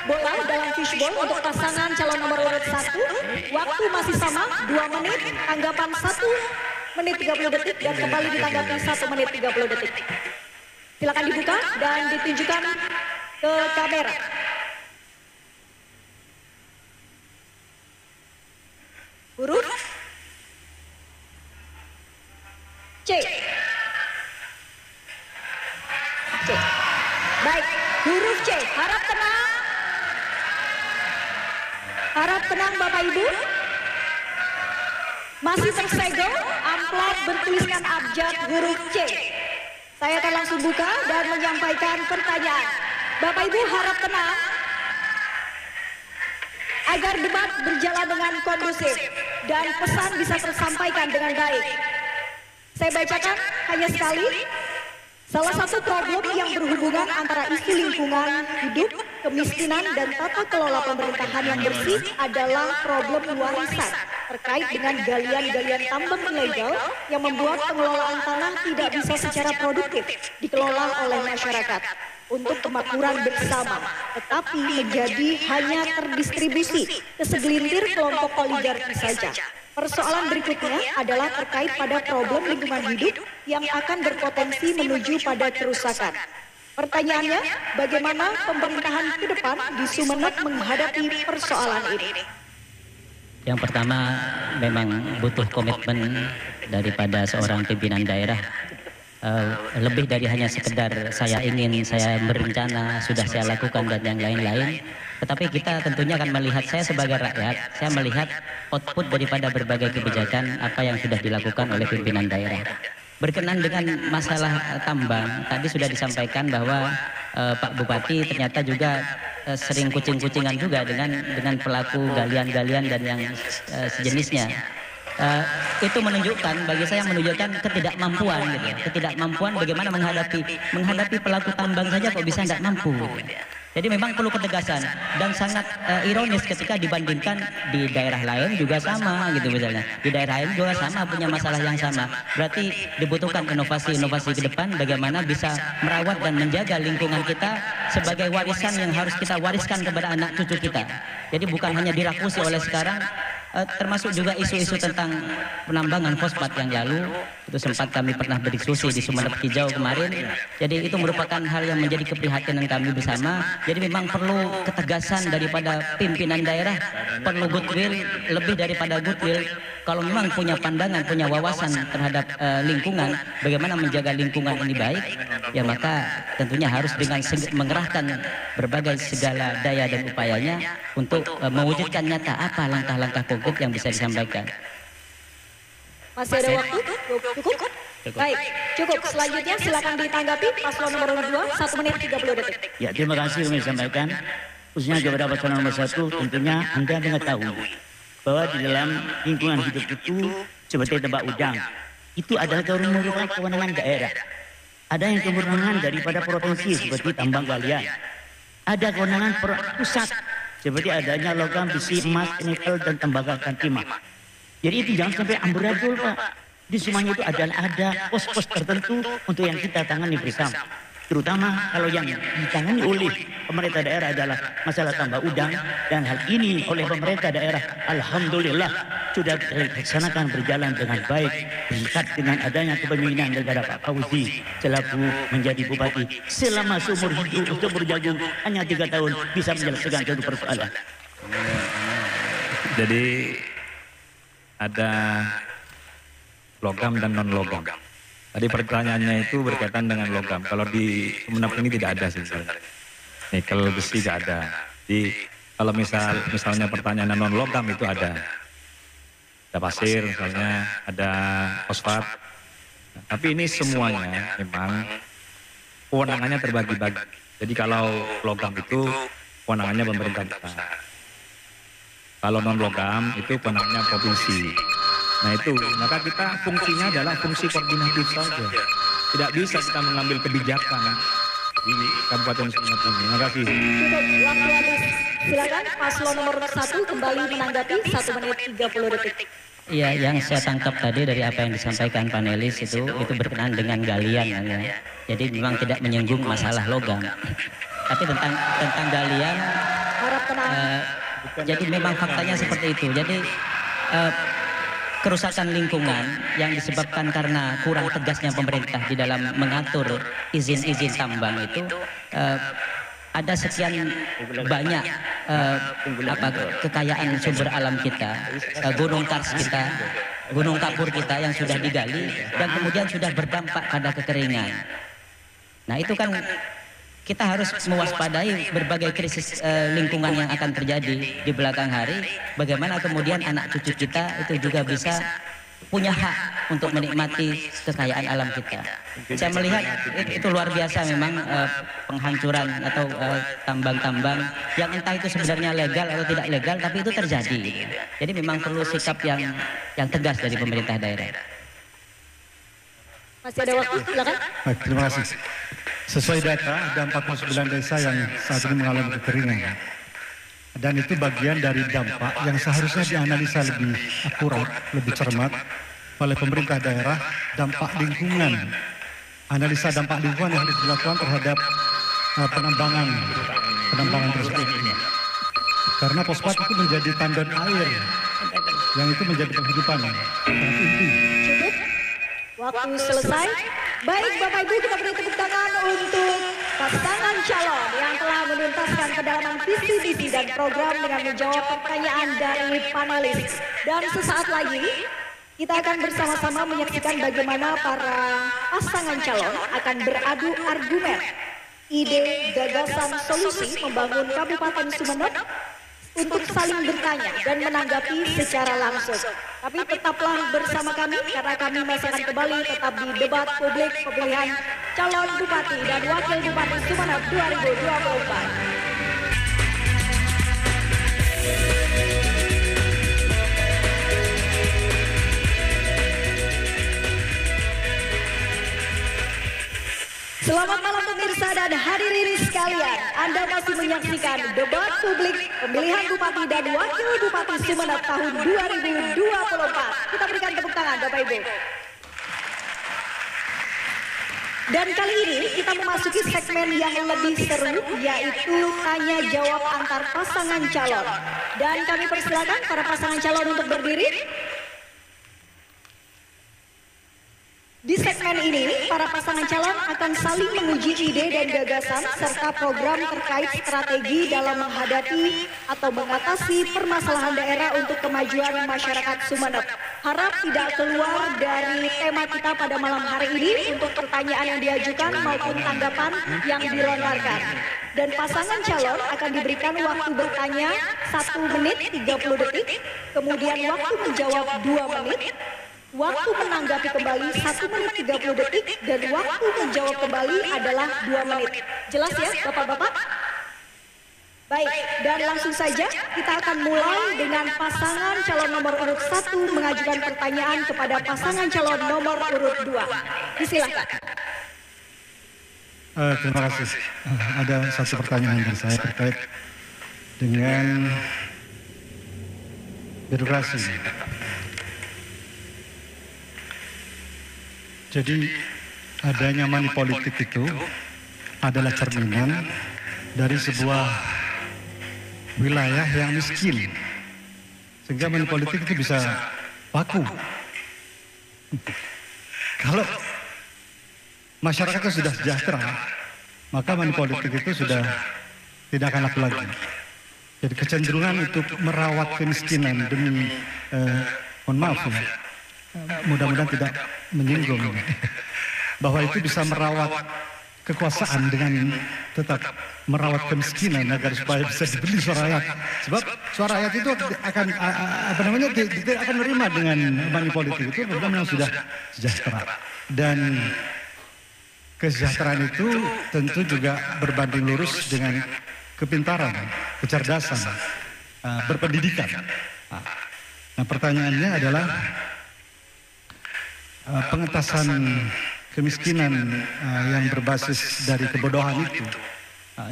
bola dalam fishball untuk pasangan calon nomor urut 1. Waktu masih sama, 2 menit. Tanggapan 1 menit 30 detik dan kembali ditanggapi 1 menit 30 detik. Silakan dibuka dan ditunjukkan ke kamera. Huruf C. C. Baik, huruf C. Harap tenang. Harap tenang Bapak Ibu. Masih tersegel amplop bertuliskan abjad huruf C. Saya akan langsung buka dan menyampaikan pertanyaan. Bapak Ibu harap tenang agar debat berjalan dengan kondusif dan pesan bisa tersampaikan dengan baik. Saya bacakan hanya sekali. Salah satu problem yang berhubungan antara isu lingkungan hidup, kemiskinan, dan tata kelola pemerintahan yang bersih adalah problem warisan terkait dengan galian-galian tambang ilegal yang membuat pengelolaan tanah tidak bisa secara produktif dikelola oleh masyarakat untuk kemakmuran bersama, tetapi menjadi hanya terdistribusi ke segelintir kelompok oligarki saja. Persoalan berikutnya adalah terkait pada problem lingkungan hidup yang akan berpotensi menuju pada kerusakan. Pertanyaannya, bagaimana pemerintahan ke depan di Sumeneb menghadapi persoalan ini? Yang pertama, memang butuh komitmen daripada seorang pimpinan daerah. Lebih dari hanya sekedar saya ingin, saya berencana, sudah saya lakukan dan yang lain-lain. Tetapi kita tentunya akan melihat, saya sebagai rakyat, saya melihat output daripada berbagai kebijakan apa yang sudah dilakukan oleh pimpinan daerah. Berkenan dengan masalah tambang, tadi sudah disampaikan bahwa Pak Bupati ternyata juga sering kucing-kucingan juga dengan pelaku galian-galian dan yang sejenisnya. Itu menunjukkan, bagi saya menunjukkan ketidakmampuan gitu. Ketidakmampuan bagaimana menghadapi pelaku tambang saja kok bisa tidak mampu gitu. Jadi memang perlu ketegasan dan sangat ironis ketika dibandingkan di daerah lain juga sama gitu misalnya. Di daerah lain juga sama punya masalah yang sama. Berarti dibutuhkan inovasi-inovasi ke depan bagaimana bisa merawat dan menjaga lingkungan kita sebagai warisan yang harus kita wariskan kepada anak cucu kita. Jadi bukan hanya dirakusi oleh sekarang, termasuk juga isu-isu tentang penambangan fosfat yang lalu itu sempat kami pernah berdiskusi di Sumeneb Hijau kemarin. Jadi itu merupakan hal yang menjadi keprihatinan kami bersama. Jadi memang perlu ketegasan daripada pimpinan daerah, perlu goodwill, lebih daripada goodwill. Kalau memang punya pandangan, punya wawasan terhadap lingkungan, bagaimana menjaga lingkungan ini baik, ya maka tentunya harus dengan mengerahkan berbagai segala daya dan upayanya untuk mewujudkan nyata apa langkah-langkah konkret yang bisa disampaikan. Masih ada waktu? Cukup? Baik, cukup. Selanjutnya silakan ditanggapi paslon nomor 2, 1 menit 30 detik. Ya, terima kasih kami sampaikan. Khususnya kepada paslon nomor 1, tentunya Anda mengetahui bahwa di dalam lingkungan hidup itu seperti tebak ujang, itu adalah kewenangan daerah. Ada yang kewenangan daripada provinsi seperti tambang galian. Ada kewenangan pusat seperti adanya logam, besi, emas, nikel, dan tembaga dan timah. Jadi itu jangan sampai amburadul, Pak. Di semuanya itu ada pos-pos tertentu untuk yang kita tangani bersama. Terutama kalau yang ditangani oleh pemerintah daerah adalah masalah tambah udang, dan hal ini oleh pemerintah daerah alhamdulillah sudah dilaksanakan berjalan dengan baik berkat dengan adanya kepemimpinan daripada Pak Fauzi selaku menjadi bupati selama seumur hidup untuk berjagung hanya 3 tahun bisa menyelesaikan satu persoalan. Jadi ada logam dan non logam. Tadi pertanyaannya itu berkaitan dengan logam. Kalau di Sumeneb ini tidak ada sih sebenarnya. Nikel, besi tidak ada. Jadi kalau misalnya pertanyaan non logam itu ada. Ada pasir misalnya, ada fosfat. Tapi ini semuanya memang kewenangannya terbagi-bagi. Jadi kalau logam itu kewenangannya pemerintah pusat. Kalau non logam itu kewenangannya provinsi. Nah itu, maka kita fungsinya adalah fungsi koordinatif saja. Tidak bisa kita mengambil kebijakan di Kabupaten Sumeneb ini. Terima kasih. Cukup, waktu habis. Silakan paslon nomor 1 kembali menanggapi 1 menit 30 detik. Iya, yang saya tangkap tadi dari apa yang disampaikan panelis itu berkenaan dengan galian ya. Jadi memang tidak menyinggung masalah logam. Tapi tentang galian, jadi memang faktanya seperti itu. Jadi kerusakan lingkungan yang disebabkan karena kurang tegasnya pemerintah di dalam mengatur izin-izin tambang itu, ada sekian banyak kekayaan sumber alam kita, gunung kars kita, gunung kapur kita yang sudah digali dan kemudian sudah berdampak pada kekeringan. Nah itu kan kita harus mewaspadai berbagai krisis lingkungan yang akan terjadi di belakang hari. Bagaimana kemudian anak cucu kita itu juga bisa punya hak untuk menikmati kekayaan alam kita. Saya melihat itu luar biasa memang penghancuran atau tambang-tambang yang entah itu sebenarnya legal atau tidak legal, tapi itu terjadi. Jadi memang perlu sikap yang tegas dari pemerintah daerah. Masih ada waktu, silakan. Baik, terima kasih. Sesuai data, ada 49 desa yang saat ini mengalami kekeringan. Dan itu bagian dari dampak yang seharusnya dianalisa lebih akurat, lebih cermat oleh pemerintah daerah, dampak lingkungan. Analisa dampak lingkungan yang harus dilakukan terhadap penambangan tersebut. Karena fosfat itu menjadi tandon air, yang itu menjadi penghidupan. Cukup, waktu selesai. Baik Bapak Ibu, kita beri tepuk tangan untuk pasangan calon yang telah menuntaskan kedalaman visi-misi dan program dengan menjawab pertanyaan dari panelis. Dan sesaat lagi kita akan bersama-sama menyaksikan bagaimana para pasangan calon akan beradu argumen, ide, gagasan, solusi membangun Kabupaten Sumeneb untuk saling bertanya dan menanggapi secara langsung. Tapi tetaplah bersama kami karena kami masih akan kembali tetap di debat publik pemilihan calon bupati dan wakil bupati Sumeneb 2024. Selamat malam pemirsa dan hadirin sekalian. Anda masih menyaksikan debat publik pemilihan bupati dan wakil bupati Sumeneb tahun 2024. Kita berikan tepuk tangan Bapak Ibu. Dan kali ini kita memasuki segmen yang lebih seru, yaitu tanya jawab antar pasangan calon. Dan kami persilakan para pasangan calon untuk berdiri. Di segmen ini, para pasangan calon akan saling menguji ide dan gagasan serta program terkait strategi dalam menghadapi atau mengatasi permasalahan daerah untuk kemajuan masyarakat Sumeneb. Harap tidak keluar dari tema kita pada malam hari ini untuk pertanyaan yang diajukan maupun tanggapan yang dilontarkan. Dan pasangan calon akan diberikan waktu bertanya 1 menit 30 detik, kemudian waktu menjawab 2 menit, waktu menanggapi kembali 1 menit 30 detik, dan waktu menjawab kembali adalah 2 menit. Jelas ya Bapak-Bapak? Baik, dan langsung saja kita akan mulai dengan pasangan calon nomor urut 1 mengajukan pertanyaan kepada pasangan calon nomor urut 2. Disilakan. Terima kasih. Ada satu pertanyaan dari saya terkait dengan birokrasi. Jadi adanya money politik itu adalah cerminan dari sebuah wilayah yang miskin. Sehingga money politik itu bisa baku. Kalau masyarakatnya sudah sejahtera, maka money politik itu sudah tidak akan laku lagi. Jadi kecenderungan untuk merawat kemiskinan demi, mohon maaf ya, mudah-mudahan tidak menyinggung bahwa itu bisa merawat kekuasaan dengan tetap merawat kemiskinan agar supaya bisa dibeli suara rakyat. Sebab suara rakyat itu akan tidak akan menerima dengan money politik itu karena memang sudah sejahtera. Dan kesejahteraan itu tentu juga berbanding lurus dengan kepintaran, kecerdasan, berpendidikan. Nah, pertanyaannya adalah pengentasan kemiskinan yang berbasis dari kebodohan itu,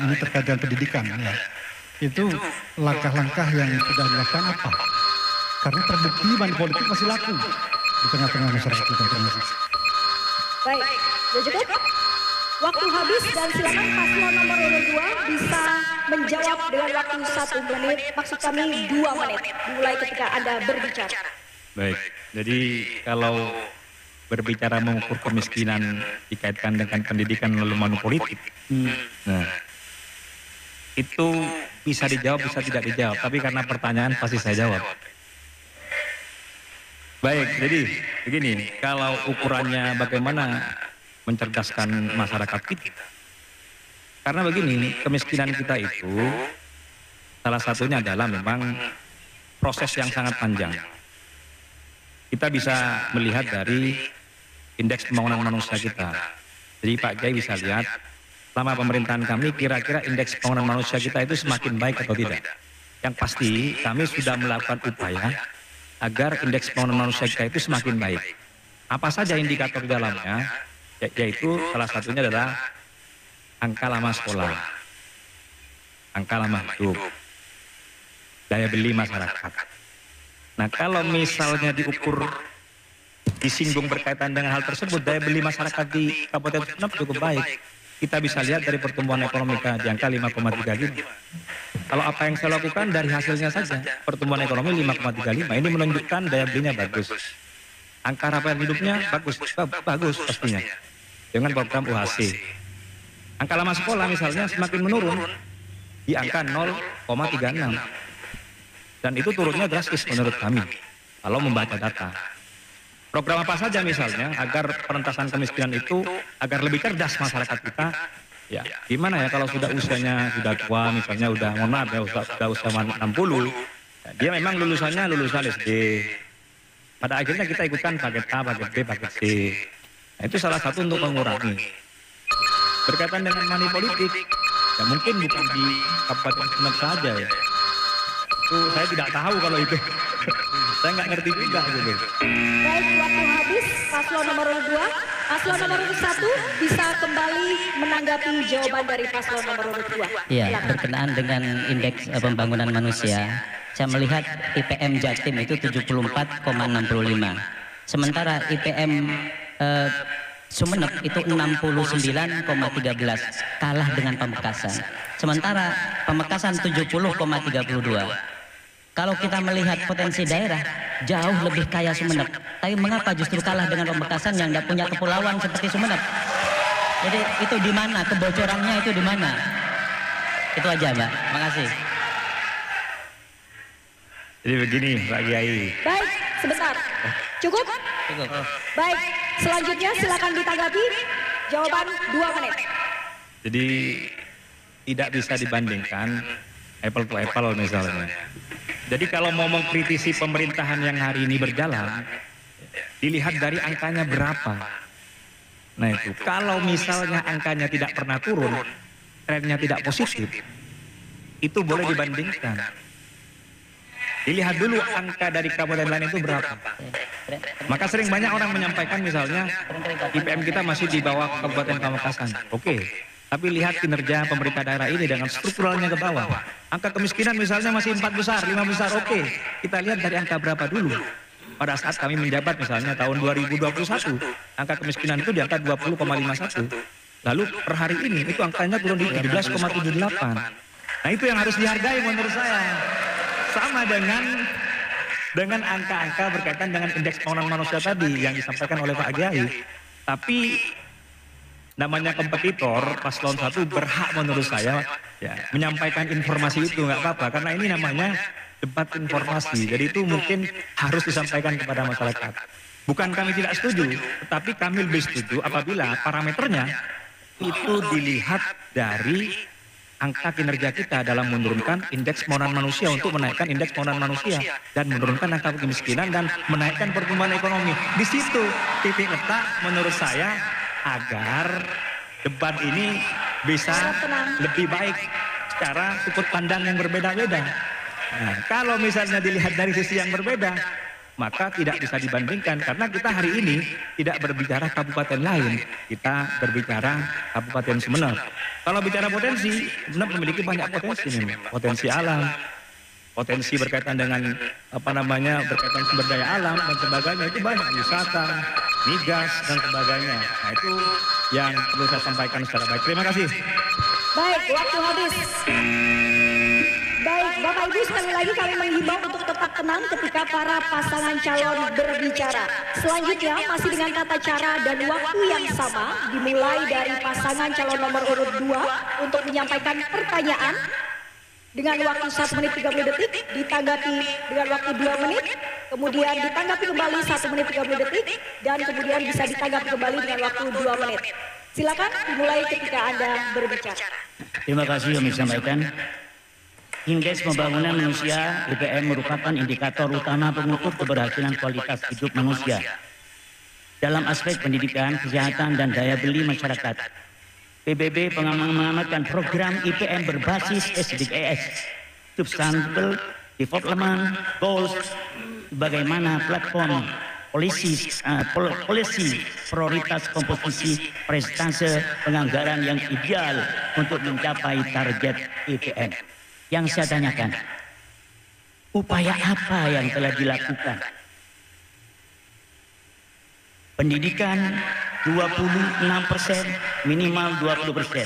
ini terkait dengan pendidikan, ya. Itu langkah-langkah yang sudah dilakukan apa? Karena terbukti money politik masih laku di tengah-tengah masyarakat kita. Baik, sudah cukup? Waktu habis dan silakan paslon nomor urut 2 bisa menjawab dengan waktu 1 menit, maksud kami 2 menit, dimulai ketika Anda berbicara. Baik, jadi kalau berbicara mengukur kemiskinan dikaitkan dengan pendidikan lalu money politik, nah itu bisa dijawab, bisa tidak dijawab, tapi karena pertanyaan pasti saya jawab. Baik, jadi begini, kalau ukurannya bagaimana mencerdaskan masyarakat kita, karena begini, kemiskinan kita itu salah satunya adalah memang proses yang sangat panjang. Kita bisa melihat dari indeks pembangunan manusia kita. Jadi Pak Kiai bisa lihat, selama pemerintahan kami kira-kira indeks pembangunan manusia kita itu semakin baik atau tidak. Yang pasti kami sudah melakukan upaya agar indeks pembangunan manusia kita itu semakin baik. Apa saja indikator di dalamnya? Yaitu salah satunya adalah angka lama sekolah, angka lama hidup, daya beli masyarakat. Nah kalau misalnya diukur, disinggung berkaitan dengan hal tersebut, daya beli masyarakat di Kabupaten Sumeneb cukup baik. Kita bisa lihat dari pertumbuhan ekonomi kita di angka 5,35. Kalau apa yang saya lakukan dari hasilnya saja, pertumbuhan ekonomi 5,35, ini menunjukkan daya belinya bagus. Angka rapayan hidupnya bagus pastinya, dengan program UHC. Angka lama sekolah misalnya semakin menurun di angka 0,36. Dan itu turunnya drastis menurut kami, kalau membaca data. Program apa saja misalnya, agar penentasan kemiskinan itu, agar lebih cerdas masyarakat kita, ya gimana ya kalau sudah usianya sudah tua, misalnya udah, mohon maaf ya, sudah usia 60, ya, dia memang lulusan SD. Pada akhirnya kita ikutkan paket A, paket B, paket C. Nah, itu salah satu untuk mengurangi. Berkaitan dengan money politik, ya mungkin bukan di Kabupaten Sumeneb saja ya. Saya tidak tahu kalau itu. Saya nggak ngerti juga gitu. Baik, waktu habis. Paslon nomor 2, paslon nomor 1 bisa kembali menanggapi jawaban dari paslon nomor 2. Iya, berkenaan dengan indeks pembangunan manusia, saya melihat IPM Jatim itu 74,65. Sementara IPM Sumeneb itu 69,13, kalah dengan Pamekasan. Sementara Pamekasan 70,32. Kalau kita melihat potensi daerah, jauh lebih kaya Sumeneb. Tapi mengapa justru kalah dengan Pamekasan yang tidak punya kepulauan seperti Sumeneb? Jadi itu di mana? Kebocorannya itu di mana? Itu aja, Mbak. Makasih. Jadi begini, Pak Kiai. Baik, sebentar. Cukup? Cukup. Baik, selanjutnya silakan ditanggapi. Jawaban 2 menit. Jadi tidak bisa dibandingkan apple to apple misalnya. Jadi kalau mau mengkritisi pemerintahan yang hari ini berjalan, dilihat dari angkanya berapa. Nah itu, kalau misalnya angkanya tidak pernah turun, trennya tidak positif, itu boleh dibandingkan. Dilihat dulu angka dari kabupaten lain itu berapa. Maka sering banyak orang menyampaikan misalnya IPM kita masih di bawah Kabupaten Pamekasan. Oke. Tapi lihat kinerja pemerintah daerah ini dengan strukturalnya ke bawah. Angka kemiskinan misalnya masih 4 besar, 5 besar, oke. Kita lihat dari angka berapa dulu. Pada saat kami menjabat misalnya tahun 2021, angka kemiskinan itu di angka 20,51. Lalu per hari ini itu angkanya turun di 17,78. Nah itu yang harus dihargai menurut saya. Sama dengan angka-angka berkaitan dengan indeks pembangunan manusia tadi yang disampaikan oleh Pak Kiai. Tapi namanya kompetitor, paslon 1 berhak menurut saya ya, menyampaikan informasi itu nggak apa-apa, karena ini namanya debat informasi. Jadi itu mungkin harus disampaikan kepada masyarakat. Bukan kami tidak setuju, tetapi kami lebih setuju apabila parameternya itu dilihat dari angka kinerja kita dalam menurunkan indeks pembangunan manusia untuk menaikkan indeks pembangunan manusia dan menurunkan angka kemiskinan dan menaikkan pertumbuhan ekonomi. Di situ titik letak menurut saya agar debat ini bisa lebih baik secara sudut pandang yang berbeda-beda. Nah, kalau misalnya dilihat dari sisi yang berbeda, maka tidak bisa dibandingkan karena kita hari ini tidak berbicara kabupaten lain, kita berbicara Kabupaten Sumeneb. Kalau bicara potensi, Sumeneb memiliki banyak potensi nih, potensi alam, potensi berkaitan dengan berkaitan sumber daya alam dan sebagainya, itu banyak, wisata, migas dan sebagainya. Nah itu yang perlu saya sampaikan secara baik. Terima kasih. Baik, waktu habis. Baik, Bapak Bapak Ibu, sekali lagi kami menghimbau untuk tetap tenang ketika para pasangan calon berbicara. Selanjutnya masih dengan tata cara dan waktu yang sama, dimulai dari pasangan calon nomor urut 2 untuk menyampaikan pertanyaan dengan waktu 1 menit 30 detik, ditanggapi dengan waktu 2 menit, kemudian ditanggapi kembali 1 menit 30 detik, dan kemudian bisa ditanggapi kembali dengan waktu 2 menit. Silakan dimulai ketika Anda berbicara. Terima kasih kami sampaikan. Indeks Pembangunan Manusia IPM merupakan indikator utama pengukur keberhasilan kualitas hidup manusia dalam aspek pendidikan, kesehatan, dan daya beli masyarakat. PBB mengamanatkan program IPM berbasis SDGs, Sustainable Development Goals, bagaimana platform polisi prioritas komposisi persentase penganggaran yang ideal untuk mencapai target IPM. Yang saya tanyakan, upaya apa yang telah dilakukan? Pendidikan 26%, minimal 20%.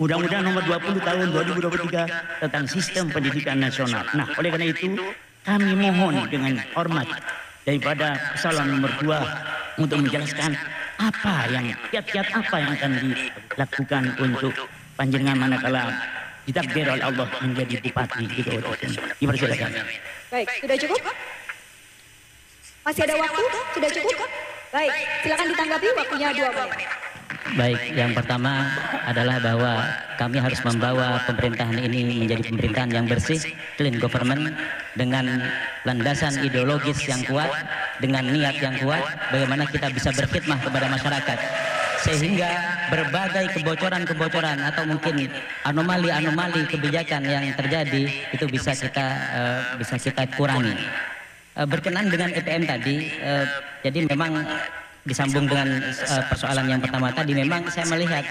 Undang-Undang nomor 20 tahun 2023 tentang sistem pendidikan nasional. Nah, oleh karena itu kami mohon dengan hormat daripada paslon nomor 2 untuk menjelaskan kiat-kiat apa yang akan dilakukan untuk panjenengan manakala ditakdir oleh Allah menjadi bupati di Kabupaten. Dipersilakan. Baik, sudah cukup? Masih ada waktu? Sudah cukup? Baik, silakan ditanggapi, waktunya 2 menit. Baik, yang pertama adalah bahwa kami harus membawa pemerintahan ini menjadi pemerintahan yang bersih, clean government, dengan landasan ideologis yang kuat, dengan niat yang kuat, bagaimana kita bisa berkhidmat kepada masyarakat. Sehingga berbagai kebocoran-kebocoran atau mungkin anomali-anomali kebijakan yang terjadi itu bisa kita kurangi. Berkenan dengan IPM tadi, jadi memang disambung dengan persoalan yang pertama tadi, memang saya melihat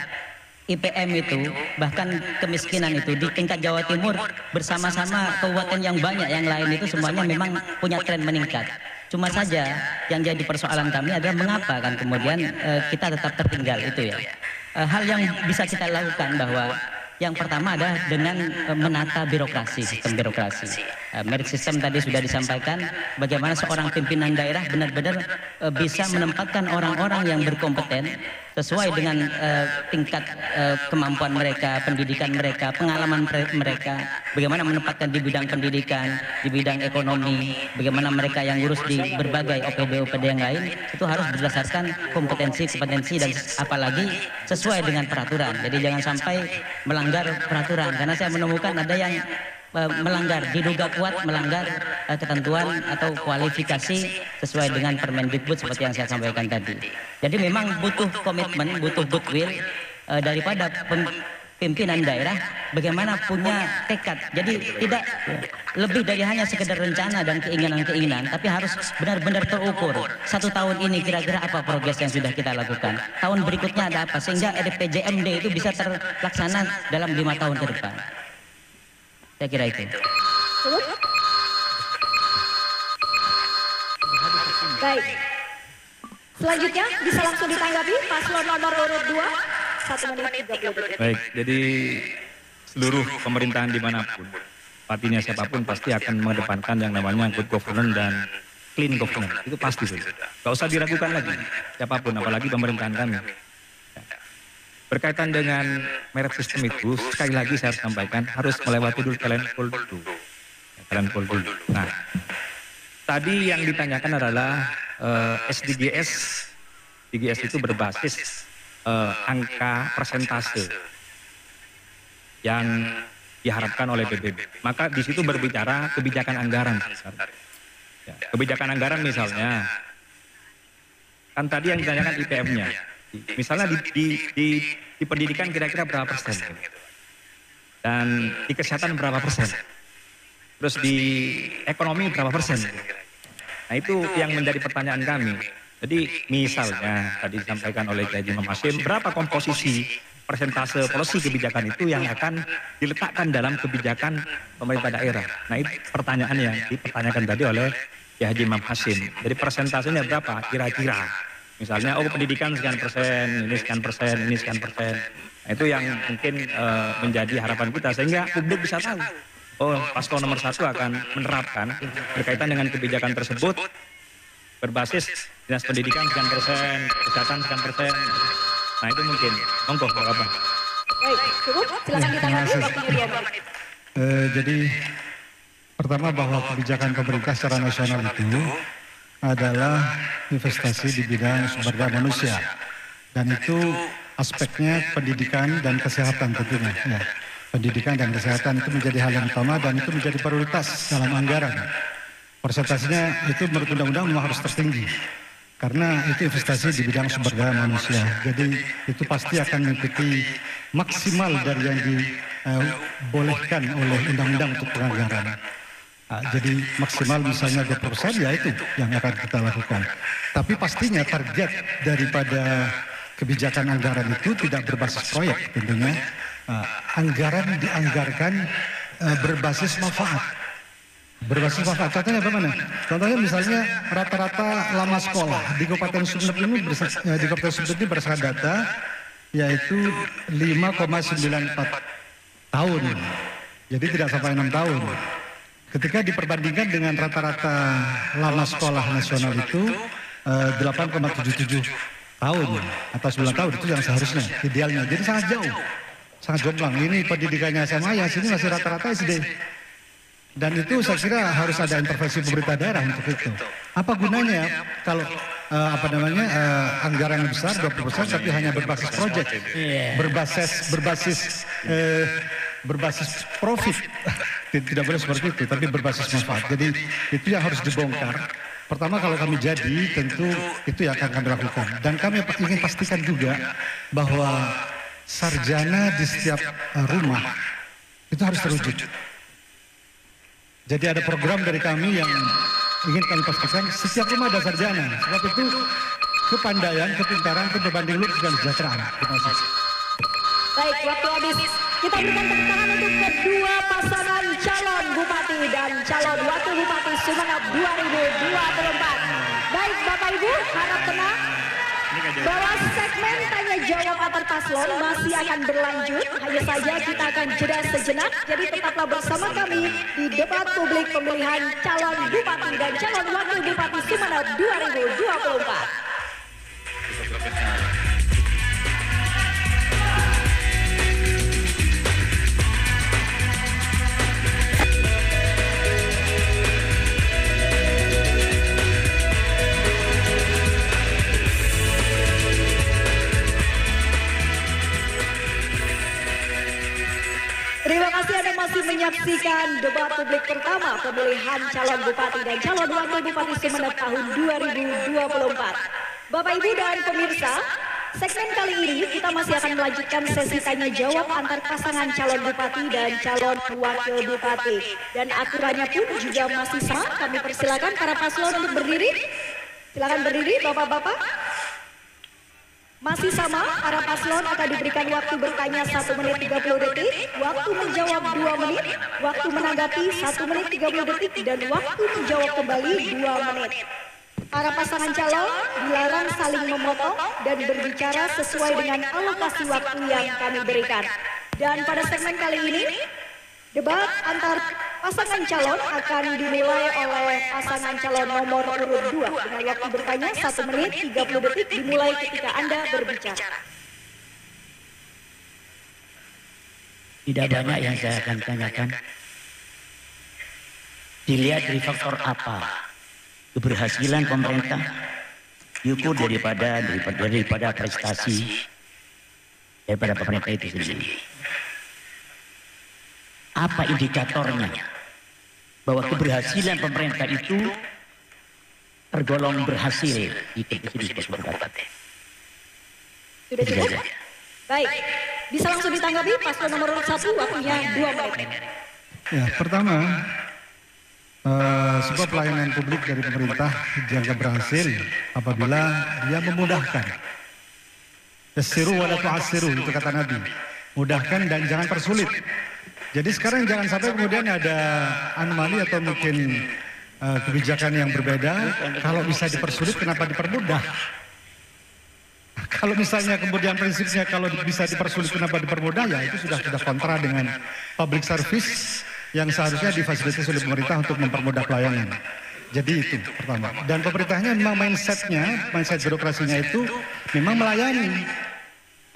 IPM itu, bahkan kemiskinan itu di tingkat Jawa Timur bersama-sama kabupaten yang banyak yang lain itu semuanya memang punya tren meningkat. Cuma saja yang jadi persoalan kami adalah mengapa kan kemudian kita tetap tertinggal itu ya. Hal yang bisa kita lakukan bahwa yang pertama adalah dengan menata birokrasi, sistem birokrasi. Merit system tadi sudah disampaikan, bagaimana seorang pimpinan daerah benar-benar bisa menempatkan orang-orang yang berkompeten sesuai dengan tingkat kemampuan mereka, pendidikan mereka, pengalaman mereka, bagaimana menempatkan di bidang pendidikan, di bidang ekonomi, bagaimana mereka yang ngurus di berbagai OPD yang lain, itu harus berdasarkan kompetensi dan apalagi sesuai dengan peraturan. Jadi jangan sampai melanggar peraturan, karena saya menemukan ada yang melanggar, diduga kuat melanggar ketentuan atau kualifikasi sesuai dengan Permendikbud seperti yang saya sampaikan tadi. Jadi memang butuh komitmen, butuh goodwill daripada pimpinan daerah, bagaimana punya tekad. Jadi tidak lebih dari hanya sekedar rencana dan keinginan-keinginan, tapi harus benar-benar terukur. 1 tahun ini kira-kira apa progres yang sudah kita lakukan, tahun berikutnya ada apa, sehingga RPJMD itu bisa terlaksana dalam 5 tahun ke depan. Saya kira itu. Baik. Selanjutnya bisa langsung ditanggapi paslon nomor urut 2, 1 menit 30 detik. Baik, jadi seluruh pemerintahan dimanapun, partinya siapapun pasti akan mengedepankan yang namanya good governance dan clean governance. Itu pasti sudah. Gak usah diragukan lagi, siapapun, apalagi pemerintahan kami. Berkaitan dengan merit system itu, sekali lagi saya sampaikan, harus melewati dulu talent pool dulu. Nah, tadi yang ditanyakan adalah SDGs. SDGs itu berbasis angka persentase yang diharapkan oleh PBB. Maka di situ berbicara kebijakan anggaran. Ya, kebijakan anggaran misalnya, kan tadi yang ditanyakan IPM-nya. Misalnya di pendidikan kira-kira berapa persen, dan di kesehatan berapa persen, terus di ekonomi berapa persen. Nah itu yang menjadi pertanyaan kami. Jadi misalnya tadi disampaikan oleh Kiai Imam Hashim, berapa komposisi persentase polisi kebijakan itu yang akan diletakkan dalam kebijakan pemerintah daerah. Nah itu pertanyaan yang dipertanyakan tadi oleh Kiai Imam Hashim. Jadi persentasenya berapa kira-kira? Misalnya, pendidikan sekian persen, ini sekian persen, ini sekian persen. Nah, itu yang mungkin menjadi harapan kita, sehingga publik bisa tahu paslon nomor 1 akan menerapkan berkaitan dengan kebijakan tersebut berbasis dinas pendidikan sekian persen, kesehatan sekian persen. Nah itu mungkin, monggo Bapak. Baik, cukup. Silakan ditanggapi waktunya 2 menit. Jadi pertama bahwa kebijakan pemerintah secara nasional itu adalah investasi di bidang sumber daya manusia, dan itu aspeknya pendidikan dan kesehatan tentunya. Ya. Pendidikan dan kesehatan itu menjadi hal yang utama dan itu menjadi prioritas dalam anggaran. Persentasenya itu menurut undang-undang memang harus tertinggi karena itu investasi di bidang sumber daya manusia. Jadi itu pasti akan mengikuti maksimal dari yang dibolehkan oleh undang-undang untuk penganggaran. Jadi maksimal misalnya 20% ya itu yang akan kita lakukan. Tapi pastinya target daripada kebijakan anggaran itu tidak berbasis proyek tentunya. Anggaran dianggarkan berbasis manfaat. Berbasis manfaat. Contohnya bagaimana? Contohnya misalnya rata-rata lama sekolah di Kabupaten Sumeneb ini berdasarkan data yaitu 5,94 tahun. Jadi tidak sampai 6 tahun. Ketika diperbandingkan dengan rata-rata lama sekolah nasional itu 8,77 tahun atau 9 tahun itu yang seharusnya idealnya. Jadi sangat jauh, sangat jomplang. Ini pendidikannya SMA, yang sini masih rata-rata SD. Dan itu saya kira harus ada intervensi pemerintah daerah untuk itu. Apa gunanya kalau anggaran yang besar 20% tapi hanya berbasis proyek, berbasis profit. Tidak boleh seperti itu, tapi berbasis manfaat. Jadi itu yang harus dibongkar. Pertama kalau kami jadi, tentu itu yang akan kami lakukan. Dan kami ingin pastikan juga bahwa sarjana di setiap rumah itu harus terwujud. Jadi ada program dari kami yang ingin kami pastikan setiap rumah ada sarjana. Sebab itu kepandaian, kepintaran, berbanding lurus dan kesejahteraan. Terima kasih. Baik, waktu habis. Kita berikan tepuk tangan untuk kedua pasangan calon bupati dan calon wakil bupati Sumeneb 2024. Baik Bapak Ibu, harap tenang. Bahwa segmen tanya jawab antar paslon masih akan berlanjut. Hanya saja kita akan jeda sejenak. Jadi tetaplah bersama kami di debat publik pemilihan calon bupati dan calon wakil bupati Sumeneb 2024. Terima kasih Anda masih menyaksikan debat publik pertama pemilihan calon bupati dan calon wakil bupati Sumeneb tahun 2024. Bapak Ibu dan pemirsa, segmen kali ini kita masih akan melanjutkan sesi tanya jawab antar pasangan calon bupati dan calon wakil bupati. Dan aturannya pun juga masih sama. Kami persilakan para paslon untuk berdiri. Silakan berdiri Bapak-bapak. Masih sama, para paslon akan diberikan waktu bertanya 1 menit 30 detik, waktu menjawab 2 menit, waktu menanggapi 1 menit 30 detik, dan waktu menjawab kembali 2 menit. Para pasangan calon dilarang saling memotong dan berbicara sesuai dengan alokasi waktu yang kami berikan. Dan pada segmen kali ini, debat antar pasangan calon akan dimulai oleh pasangan calon nomor urut 2 dengan waktu bertanya 1 menit 30 detik dimulai ketika Anda berbicara. Tidak banyak yang saya akan tanyakan. Dilihat dari faktor apa keberhasilan pemerintah diukur daripada prestasi daripada pemerintah itu sendiri. Apa indikatornya bahwa keberhasilan pemerintah itu tergolong berhasil di keputusan kabupaten? Sudah cukup? Baik, bisa langsung ditanggapi paslon nomor 1, waktunya 2 menit. Ya, pertama, sebuah pelayanan publik dari pemerintah dianggap berhasil apabila dia memudahkan. Yassiru wa la tu'assiru, itu kata Nabi. Mudahkan dan jangan persulit. Jadi sekarang jangan sampai kemudian ada anomali atau mungkin kebijakan yang berbeda. Kalau bisa dipersulit, kenapa dipermudah? Kalau misalnya kemudian prinsipnya kalau bisa dipersulit, kenapa dipermudah? Ya itu sudah kontra dengan public service yang seharusnya difasilitasi oleh pemerintah untuk mempermudah pelayanan. Jadi itu pertama. Dan pemerintahnya memang mindset birokrasinya itu memang melayani.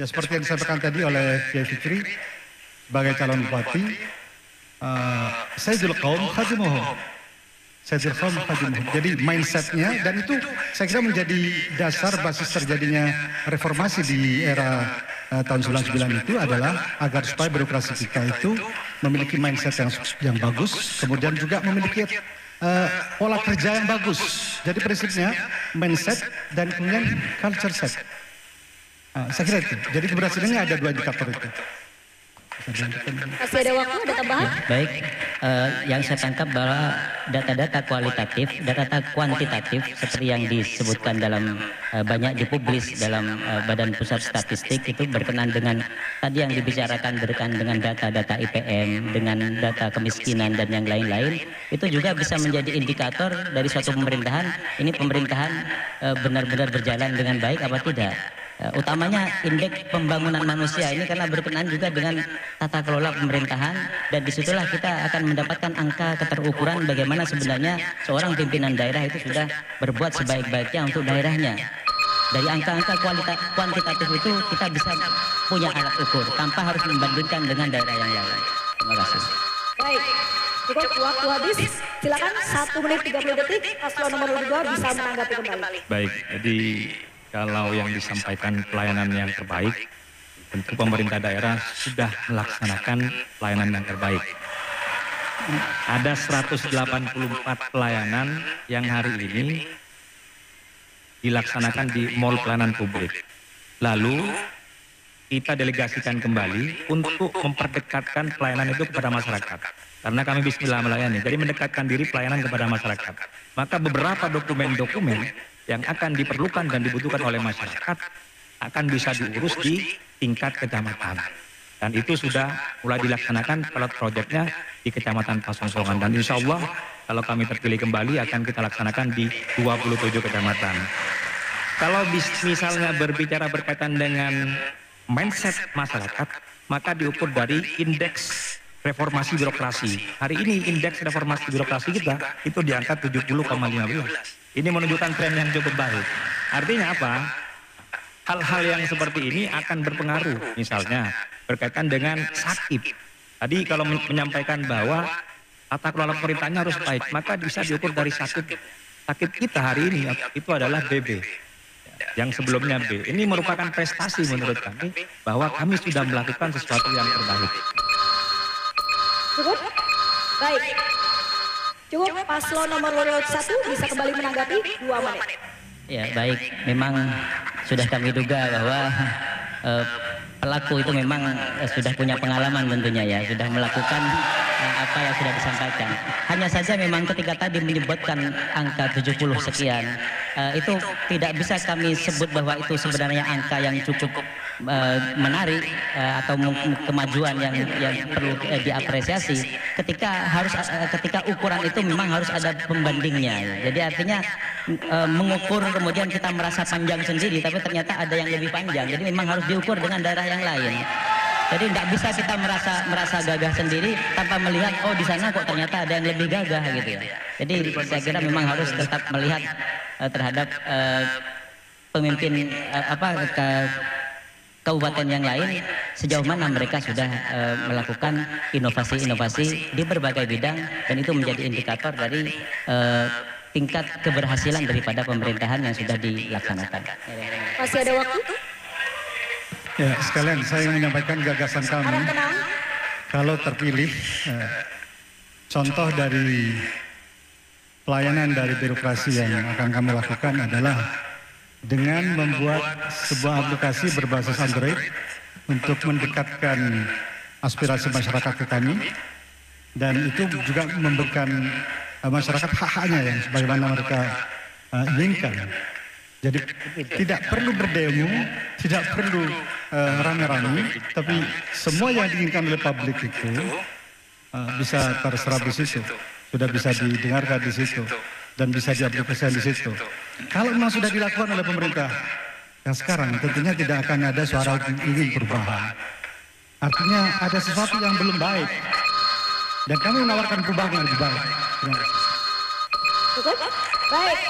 Ya seperti yang disampaikan tadi oleh Kiai Fikri sebagai calon bupati, Sayyidul Qaum Khadimuhum. Jadi mindsetnya, dan itu saya kira menjadi dasar basis terjadinya reformasi di era tahun 99 itu adalah agar supaya birokrasi kita itu memiliki mindset yang bagus, kemudian juga memiliki pola kerja yang bagus. Jadi prinsipnya mindset dan kemudian culture set. Saya kira itu. Jadi keberhasilannya ada 2 indikator itu. Masih ada waktu, ada tambahan? Baik, yang saya tangkap bahwa data-data kualitatif, data-data kuantitatif seperti yang disebutkan dalam banyak dipublis dalam Badan Pusat Statistik itu berkenaan dengan tadi yang dibicarakan berkenaan dengan data-data IPM, dengan data kemiskinan dan yang lain-lain, itu juga bisa menjadi indikator dari suatu pemerintahan, ini pemerintahan benar-benar berjalan dengan baik apa tidak. Utamanya indeks pembangunan manusia ini karena berkenaan juga dengan tata kelola pemerintahan, dan disitulah kita akan mendapatkan angka keterukuran bagaimana sebenarnya seorang pimpinan daerah itu sudah berbuat sebaik-baiknya untuk daerahnya. Dari angka-angka kuantitatif itu kita bisa punya alat ukur tanpa harus membandingkan dengan daerah yang lain. Terima kasih. Baik, cukup waktu habis. Silakan 1 menit 30 detik. Paslon nomor 2 bisa menanggapi kembali. Baik, jadi kalau yang disampaikan pelayanan yang terbaik, tentu pemerintah daerah sudah melaksanakan pelayanan yang terbaik. Ada 184 pelayanan yang hari ini dilaksanakan di mall pelayanan publik. Lalu kita delegasikan kembali untuk memperdekatkan pelayanan itu kepada masyarakat. Karena kami bismillah melayani, jadi mendekatkan diri pelayanan kepada masyarakat. Maka beberapa dokumen-dokumen yang akan diperlukan dan dibutuhkan oleh masyarakat akan bisa diurus di tingkat kecamatan. Dan itu sudah mulai dilaksanakan pilot projectnya di Kecamatan Pasongsokan. Dan insya Allah kalau kami terpilih kembali akan kita laksanakan di 27 kecamatan. Kalau misalnya berbicara berkaitan dengan mindset masyarakat, maka diukur dari indeks reformasi birokrasi. Hari ini indeks reformasi birokrasi kita itu di angka 70,15. Ini menunjukkan tren yang cukup baik. Artinya apa? Hal-hal yang seperti ini akan berpengaruh. Misalnya berkaitan dengan sakit. Tadi kalau menyampaikan bahwa tata kelola pemerintahnya harus baik, maka bisa diukur dari sakit. Sakit kita hari ini itu adalah BB. Yang sebelumnya B. Ini merupakan prestasi menurut kami bahwa kami sudah melakukan sesuatu yang terbaik. Cukup? Baik. Cukup, paslon nomor 1 bisa kembali menanggapi 2 menit. Ya baik, memang sudah kami duga bahwa pelaku itu memang sudah punya pengalaman tentunya ya, sudah melakukan apa yang sudah disampaikan. Hanya saja memang ketika tadi menyebutkan angka 70 sekian, itu tidak bisa kami sebut bahwa itu sebenarnya angka yang cukup menarik atau kemajuan yang perlu diapresiasi. Ketika ukuran itu memang harus ada pembandingnya. Jadi artinya mengukur kemudian kita merasa panjang sendiri, tapi ternyata ada yang lebih panjang. Jadi memang harus diukur dengan daerah yang lain. Jadi tidak bisa kita merasa gagah sendiri tanpa melihat oh di sana kok ternyata ada yang lebih gagah gitu ya. Jadi saya kira memang harus tetap melihat terhadap pemimpin kabupaten yang lain sejauh mana mereka sudah melakukan inovasi-inovasi di berbagai bidang, dan itu menjadi indikator dari tingkat keberhasilan daripada pemerintahan yang sudah dilaksanakan. Masih ada waktu? Ya, sekalian saya ingin menyampaikan gagasan kami. Kalau terpilih, contoh dari pelayanan dari birokrasi yang akan kami lakukan adalah dengan membuat sebuah aplikasi berbasis Android untuk mendekatkan aspirasi masyarakat ke kami, dan itu juga memberikan masyarakat hak-haknya yang sebagaimana mereka inginkan. Jadi tidak perlu berdemo, tidak perlu rame-rame, tapi semua yang diinginkan oleh publik itu bisa terserap di situ, sudah bisa didengarkan di situ, dan bisa diaplikasikan di situ. Kalau memang sudah dilakukan oleh pemerintah yang sekarang, tentunya tidak akan ada suara ingin perubahan. Artinya ada sesuatu yang belum baik. Dan kami menawarkan perubahan yang lebih baik. Terima kasih. Cukup? Baik.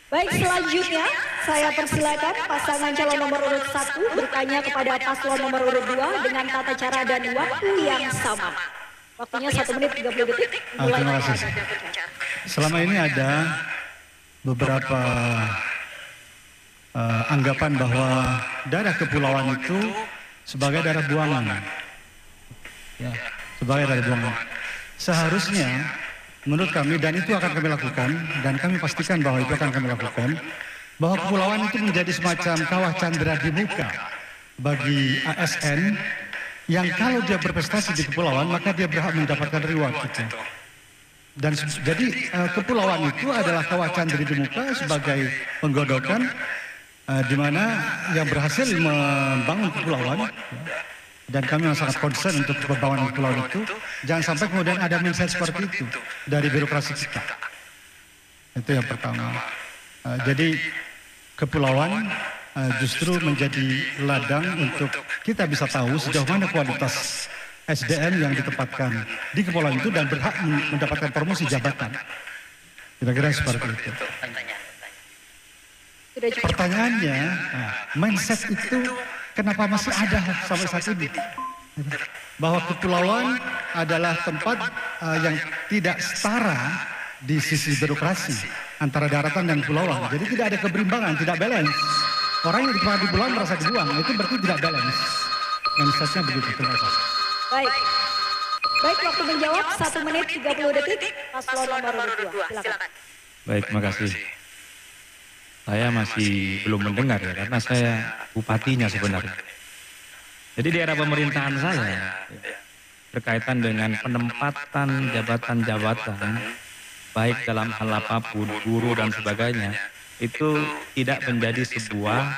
Baik, selanjutnya saya persilakan pasangan calon nomor urut 1 bertanya kepada paslon nomor urut 2 dengan tata cara dan waktu yang sama. Waktunya 1 menit 30 detik. Terima kasih. Selama ini ada beberapa anggapan bahwa daerah kepulauan itu sebagai daerah buangan. Ya, sebagai daerah buangan. Seharusnya menurut kami, dan itu akan kami lakukan, dan kami pastikan bahwa itu akan kami lakukan, bahwa kepulauan itu menjadi semacam kawah candera di muka bagi ASN yang kalau dia berprestasi di kepulauan maka dia berhak mendapatkan reward gitu. Dan jadi kepulauan itu adalah kawah candera di muka sebagai penggodokan di mana yang berhasil membangun kepulauan. Dan kami sangat concern untuk pembangunan kepulauan itu. Jangan sampai kemudian ada mindset seperti itu dari birokrasi kita. Itu yang pertama. Jadi kepulauan justru menjadi ladang untuk kita bisa tahu sejauh mana kualitas SDM yang ditempatkan di kepulauan itu dan berhak mendapatkan promosi jabatan. Kira-kira seperti itu. Pertanyaannya, mindset itu kenapa masih ada sampai saat ini? Bahwa kepulauan adalah tempat yang tidak setara di sisi birokrasi antara daratan dan kepulauan. Jadi tidak ada keberimbangan, tidak balance. Orang yang di pulau merasa dibuang, itu berarti tidak balance. Mindsetnya begitu. Terima kasih. Baik. Baik, waktu menjawab 1 menit 30 detik. Paslon nomor 2, silakan. Baik, terima kasih. Saya masih belum mendengar ya, karena saya bupatinya sebenarnya. Jadi di era pemerintahan saya, berkaitan dengan penempatan jabatan-jabatan, baik dalam hal apapun, guru dan sebagainya, itu tidak menjadi sebuah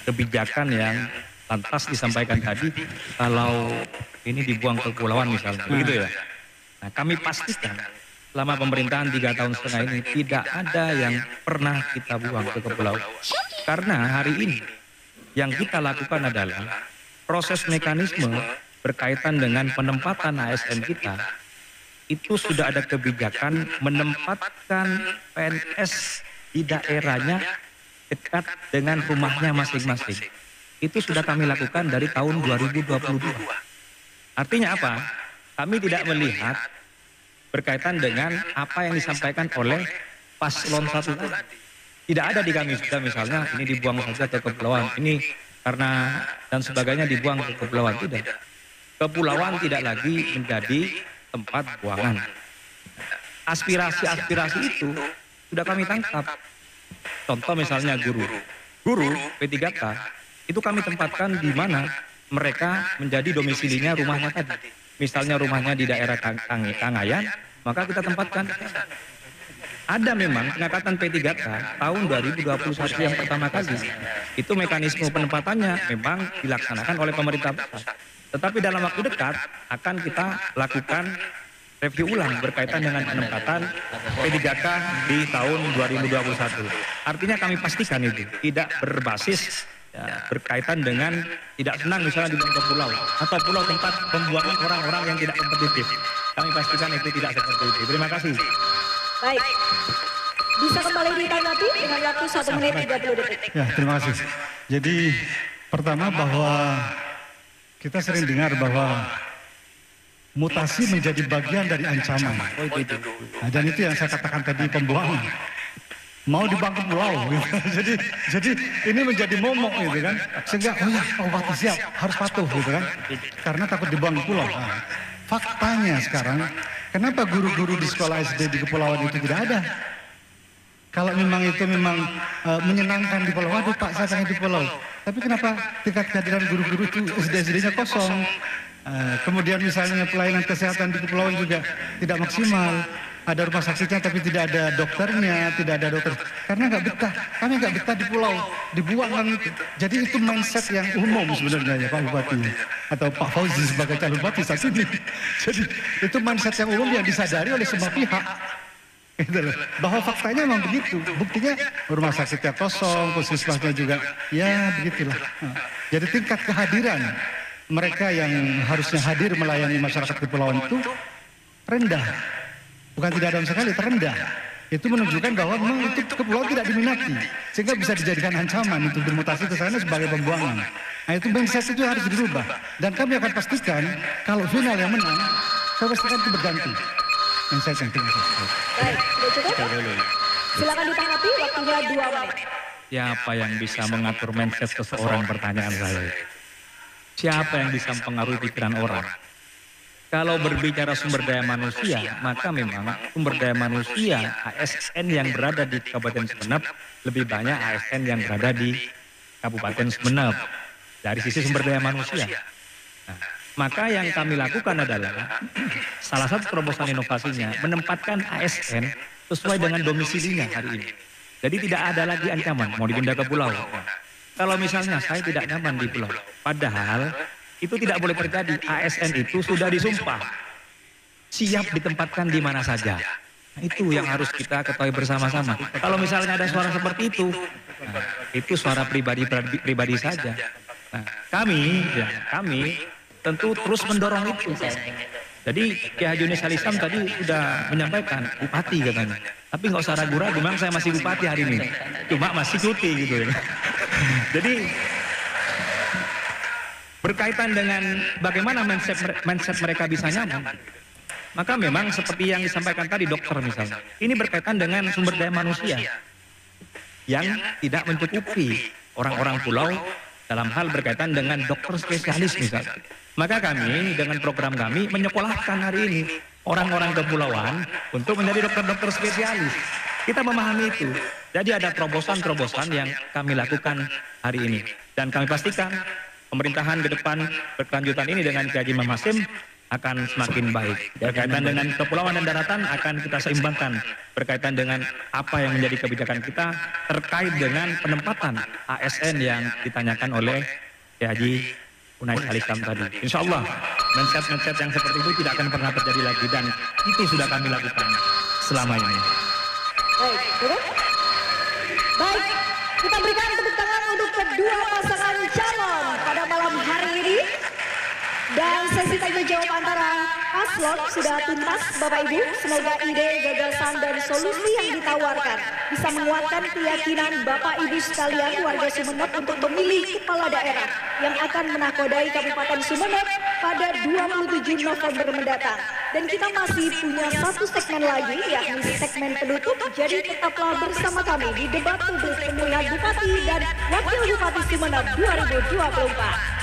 kebijakan yang lantas disampaikan tadi, kalau ini dibuang ke kepulauan misalnya, begitu ya. Nah, kami pastikan selama pemerintahan 3,5 tahun ini tidak ada yang pernah kita buang ke kepulauan. Karena hari ini yang kita lakukan adalah proses mekanisme berkaitan dengan penempatan ASN kita, itu sudah ada kebijakan menempatkan PNS di daerahnya dekat dengan rumahnya masing-masing. Itu sudah kami lakukan dari tahun 2022. Artinya apa? Kami tidak melihat berkaitan dengan apa yang disampaikan oleh paslon 1 tadi. Tidak ada di kami sudah misalnya ini dibuang saja ke kepulauan, ini karena dan sebagainya dibuang ke kepulauan. Tidak. Kepulauan tidak lagi menjadi tempat buangan. Aspirasi-aspirasi itu sudah kami tangkap. Contoh misalnya guru P3K itu kami tempatkan di mana mereka menjadi domisilinya rumahnya tadi. Misalnya rumahnya di daerah Kangayan, maka kita tempatkan. Ada memang pengangkatan P3K tahun 2021 yang pertama kali. Itu mekanisme penempatannya memang dilaksanakan oleh pemerintah pusat. Tetapi dalam waktu dekat akan kita lakukan review ulang berkaitan dengan penempatan P3K di tahun 2021. Artinya kami pastikan itu tidak berbasis ya, berkaitan dengan tidak senang misalnya dibuang ke pulau atau pulau tempat pembuangan orang-orang yang tidak kompetitif. Kami pastikan itu tidak seperti itu. Terima kasih. Baik. Bisa kembali ditanggapi dengan waktu 1 menit 30 detik. Ya, terima kasih. Jadi pertama bahwa kita sering dengar bahwa mutasi menjadi bagian dari ancaman. Nah, dan itu yang saya katakan tadi, pembuangan. Mau dibuang ke pulau, gitu. jadi ini menjadi momok gitu kan, sehingga bupati siap harus patuh gitu kan, karena takut dibuang ke pulau. Nah, faktanya sekarang, kenapa guru-guru di sekolah SD di kepulauan itu tidak ada? Kalau memang itu menyenangkan di pulau, waduh Pak saya pengen di pulau, tapi kenapa tingkat kehadiran guru-guru itu SD-SD-nya kosong? Kemudian misalnya pelayanan kesehatan di kepulauan juga tidak maksimal. Ada rumah sakitnya tapi tidak ada dokternya, tidak ada dokter. Karena nggak betah, kami nggak betah di pulau, dibuang kan itu. Jadi itu mindset yang umum sebenarnya ya Pak Bupati atau Pak Fauzi sebagai calon bupati saat ini. Jadi itu mindset yang umum yang disadari oleh semua pihak. Gitu loh. Bahwa faktanya memang begitu. Buktinya rumah sakitnya kosong, puskesmasnya juga, ya begitulah. Jadi tingkat kehadiran mereka yang harusnya hadir melayani masyarakat kepulauan itu rendah. Bukan tidak ada sekali, terendah. Itu menunjukkan bahwa memang itu kepulauan tidak diminati, sehingga bisa dijadikan ancaman untuk dimutasi ke sana sebagai pembuangan. Nah itu mindset itu harus dirubah. Dan kami akan pastikan kalau final yang menang, saya pastikan itu berganti. Mindset yang tinggi. Baik, sudah cukup? Silakan ditanggapi, waktunya 2 menit. Siapa yang bisa mengatur mindset seseorang, pertanyaan saya? Siapa yang bisa mempengaruhi pikiran orang? Kalau berbicara sumber daya manusia, maka memang sumber daya manusia ASN yang berada di Kabupaten Sumeneb lebih banyak ASN yang berada di Kabupaten Sumeneb dari sisi sumber daya manusia. Nah, maka yang kami lakukan adalah salah satu terobosan inovasinya menempatkan ASN sesuai dengan domisilinya hari ini. Jadi tidak ada lagi ancaman mau dipindah ke pulau. Kalau misalnya saya tidak nyaman di pulau, padahal itu tidak boleh terjadi. ASN itu sudah disumpah, siap ditempatkan di mana saja. Nah, itu yang harus kita ketahui bersama-sama. Kalau misalnya ada suara seperti itu, nah, itu suara pribadi saja. Nah, kami tentu terus mendorong itu. Jadi Kiai Haji Yunus Al-Islam tadi sudah menyampaikan bupati katanya. Tapi nggak usah ragu-ragu, memang saya masih bupati hari ini. Cuma masih cuti gitu. Jadi berkaitan dengan bagaimana mindset mereka bisa nyaman. Maka memang seperti yang disampaikan tadi dokter misalnya. Ini berkaitan dengan sumber daya manusia yang tidak mencukupi orang-orang pulau dalam hal berkaitan dengan dokter spesialis misalnya. Maka kami dengan program kami menyekolahkan hari ini orang-orang kepulauan untuk menjadi dokter-dokter spesialis. Kita memahami itu. Jadi ada terobosan-terobosan yang kami lakukan hari ini. Dan kami pastikan pemerintahan ke depan berkelanjutan ini dengan Kiai Haji Imam Hasim akan semakin baik. Berkaitan dengan kepulauan dan daratan akan kita seimbangkan. Berkaitan dengan apa yang menjadi kebijakan kita terkait dengan penempatan ASN yang ditanyakan oleh Kiai Haji Yunus Al-Islam tadi. Insya Allah mindset-mindset yang seperti itu tidak akan pernah terjadi lagi dan itu sudah kami lakukan selama ini. Baik, cukup? Baik, kita berikan tepuk tangan untuk kedua pasangan calon pada malam hari ini. Dan sesi tanya jawab antara paslon sudah tuntas Bapak Ibu. Semoga ide, gagasan dan solusi yang ditawarkan bisa menguatkan keyakinan Bapak Ibu sekalian warga Sumeneb untuk memilih kepala daerah yang akan menakodai Kabupaten Sumeneb pada 27 November mendatang. Dan kita masih punya satu segmen lagi, yakni segmen penutup. Jadi tetaplah bersama kami di debat publik pemilihan Bupati dan Wakil Bupati Sumeneb 2024.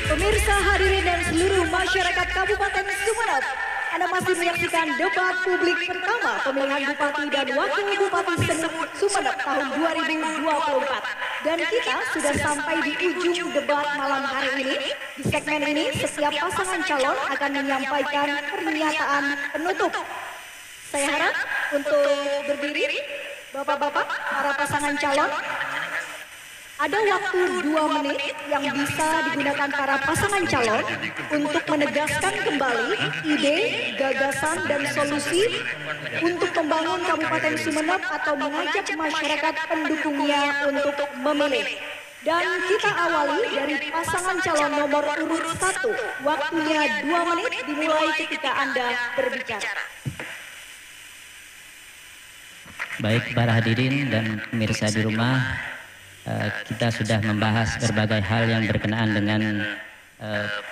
Pemirsa hadirin dan seluruh masyarakat Kabupaten Sumeneb, Anda masih menyaksikan debat publik pertama pemilihan Bupati dan Wakil Bupati Sumeneb tahun 2024. Dan kita sudah sampai di ujung debat malam hari ini. Di segmen ini, setiap pasangan calon akan menyampaikan pernyataan penutup. Saya harap untuk berdiri, Bapak-bapak, para pasangan calon. Ada waktu 2 menit yang bisa digunakan para pasangan calon untuk menegaskan kembali ide, gagasan, dan solusi untuk membangun Kabupaten Sumeneb atau mengajak masyarakat pendukungnya untuk memilih. Dan kita awali dari pasangan calon nomor urut 1. Waktunya 2 menit dimulai ketika Anda berbicara. Baik para hadirin dan pemirsa di rumah, kita sudah membahas berbagai hal yang berkenaan dengan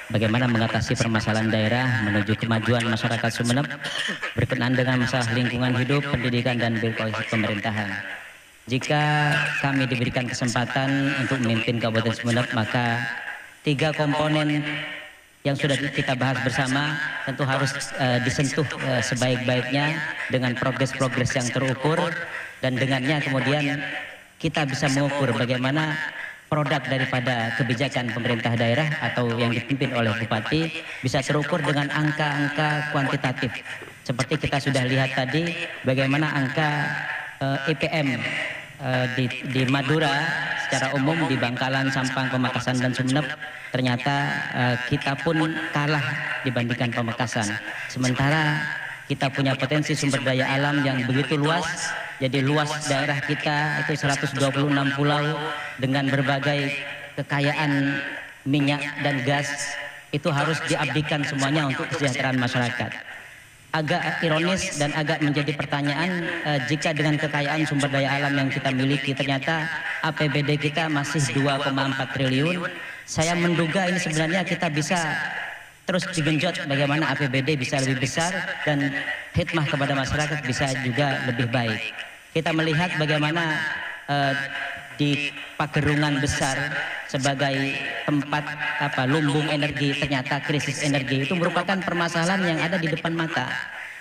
bagaimana mengatasi permasalahan daerah menuju kemajuan masyarakat Sumeneb, berkenaan dengan masalah lingkungan hidup, pendidikan, dan birokrasi pemerintahan. Jika kami diberikan kesempatan untuk memimpin Kabupaten Sumeneb, maka 3 komponen yang sudah kita bahas bersama tentu harus disentuh sebaik-baiknya dengan progres-progres yang terukur, dan dengannya kemudian kita bisa mengukur bagaimana produk daripada kebijakan pemerintah daerah atau yang dipimpin oleh Bupati bisa terukur dengan angka-angka kuantitatif. Seperti kita sudah lihat tadi bagaimana angka IPM di Madura secara umum di Bangkalan, Sampang, Pamekasan dan Sumeneb ternyata kita pun kalah dibandingkan Pamekasan. Sementara kita punya potensi sumber daya alam yang begitu luas. Jadi luas daerah kita itu 126 pulau dengan berbagai kekayaan minyak dan gas, itu harus diabdikan semuanya untuk kesejahteraan masyarakat. Agak ironis dan agak menjadi pertanyaan jika dengan kekayaan sumber daya alam yang kita miliki ternyata APBD kita masih 2,4 triliun. Saya menduga ini sebenarnya kita bisa terus digenjot bagaimana APBD bisa lebih besar dan khidmah kepada masyarakat bisa juga lebih baik. Kita melihat bagaimana di Pagerungan besar sebagai tempat lumbung energi, ternyata krisis energi itu merupakan permasalahan yang ada di depan mata,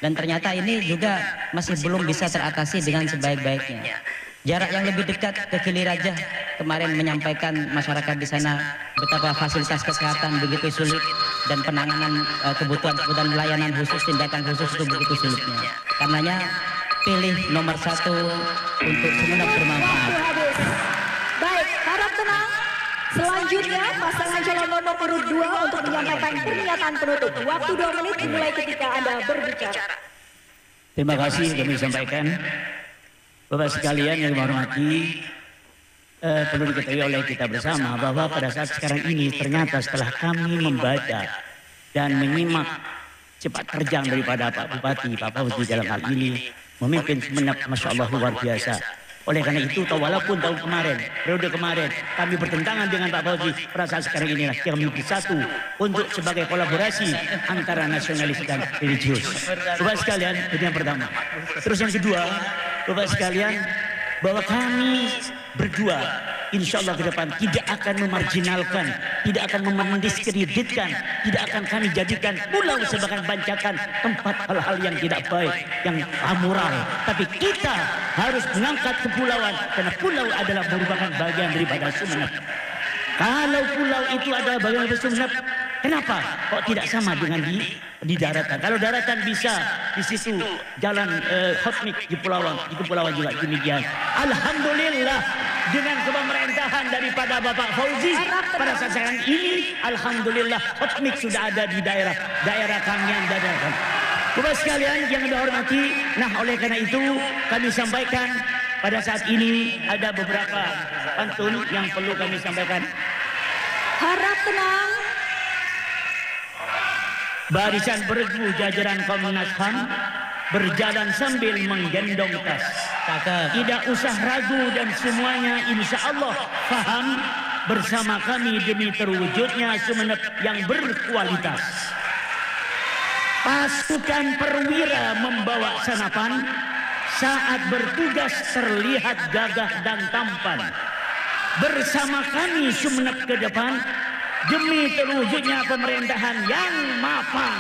dan ternyata ini juga masih belum bisa teratasi dengan sebaik-baiknya. Jarak yang lebih dekat ke Kiliraja kemarin menyampaikan masyarakat di sana betapa fasilitas kesehatan begitu sulit dan penanganan kebutuhan layanan khusus, tindakan khusus itu begitu sulitnya. Karenanya pilih nomor 1 untuk Sumeneb bermanfaat. Baik, harap tenang. Selanjutnya pasangan calon nomor urut 2 untuk menyampaikan pernyataan penutup. Waktu 2 menit dimulai ketika Anda berbicara. Terima kasih kami sampaikan. Bapak sekalian yang hormati, perlu diketahui oleh kita bersama bahwa pada saat sekarang ini ternyata setelah kami membaca dan menyimak cepat terjang daripada Pak Bupati, Pak Fauzi dalam hal ini memimpin Sumeneb, Masya Allah luar biasa. Oleh karena itu, walaupun tahun kemarin, periode kemarin, kami bertentangan dengan Pak Fauzi, pada saat sekarang inilah kami bersatu untuk sebagai kolaborasi antara nasionalis dan religius. Bapak sekalian, itu yang pertama. Terus yang kedua, Bapak sekalian, bahwa kami berdua insya Allah ke depan tidak akan memarginalkan, tidak akan mendiskreditkan, tidak akan kami jadikan pulau sebagai bancakan tempat hal-hal yang tidak baik, yang amoral. Tapi kita harus mengangkat kepulauan karena pulau adalah merupakan bagian daripada Sumeneb. Kalau pulau itu adalah bagian dari Sumeneb, kenapa kok tidak sama dengan di daratan? Kalau daratan bisa di situ jalan hotmik di kepulauan juga demikian. Alhamdulillah dengan kepemerintahan daripada Bapak Fauzi pada saat sekarang ini, alhamdulillah hotmik sudah ada di daerah Kangean dan daratan. Bapak sekalian yang dihormati, nah oleh karena itu kami sampaikan pada saat ini ada beberapa pantun yang perlu kami sampaikan. Harap tenang. Barisan bergu jajaran Komnas HAM berjalan sambil menggendong tas. Tidak usah ragu dan semuanya insya Allah paham bersama kami demi terwujudnya Sumeneb yang berkualitas. Pasukan perwira membawa senapan, saat bertugas terlihat gagah dan tampan. Bersama kami Sumeneb ke depan demi terwujudnya pemerintahan yang mapan.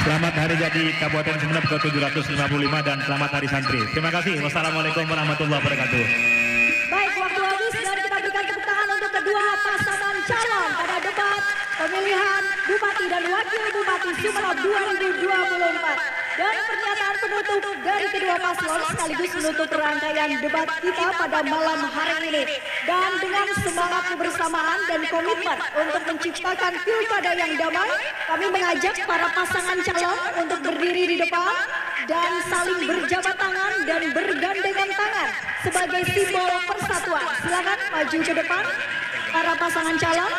Selamat Hari Jadi Kabupaten Sumeneb ke-755 dan selamat Hari Santri. Terima kasih. Wassalamualaikum warahmatullahi wabarakatuh. Baik, waktu habis dan kita berikan tepuk tangan untuk kedua pasangan calon pada debat pemilihan Bupati dan Wakil Bupati Sumeneb 2024. Dan pernyataan penutup dari kedua paslon sekaligus menutup rangkaian debat kita pada malam hari ini. Dan dengan semangat kebersamaan dan komitmen untuk menciptakan pilkada yang damai, kami mengajak para pasangan calon untuk berdiri di depan dan saling berjabat tangan dan bergandengan tangan sebagai simbol persatuan. Silakan maju ke depan para pasangan calon.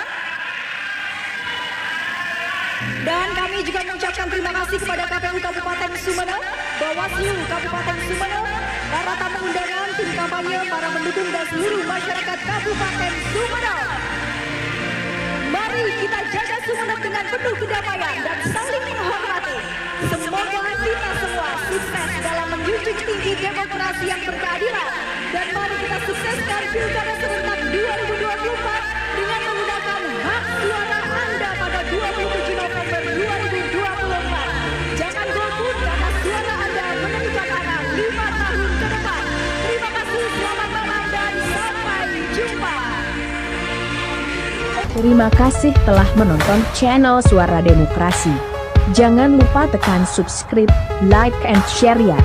Dan kami juga mengucapkan terima kasih kepada KPU Kabupaten Sumeneb, Bawaslu Kabupaten Sumeneb, para tamu undangan, tim kampanye, para pendukung dan seluruh masyarakat Kabupaten Sumeneb. Mari kita jaga Sumeneb dengan penuh kedamaian dan saling menghormati. Semoga kita semua sukses dalam menjunjung tinggi demokrasi yang berkeadilan. Dan mari kita sukseskan Pilkada serentak 2024 dengan menggunakan hak suara Anda pada 27 November 2024. Jangan golput karena suara Anda menentukan arah 5 tahun ke depan. Terima kasih, selamat malam dan sampai jumpa. Terima kasih telah menonton channel Suara Demokrasi. Jangan lupa tekan subscribe, like, and share ya.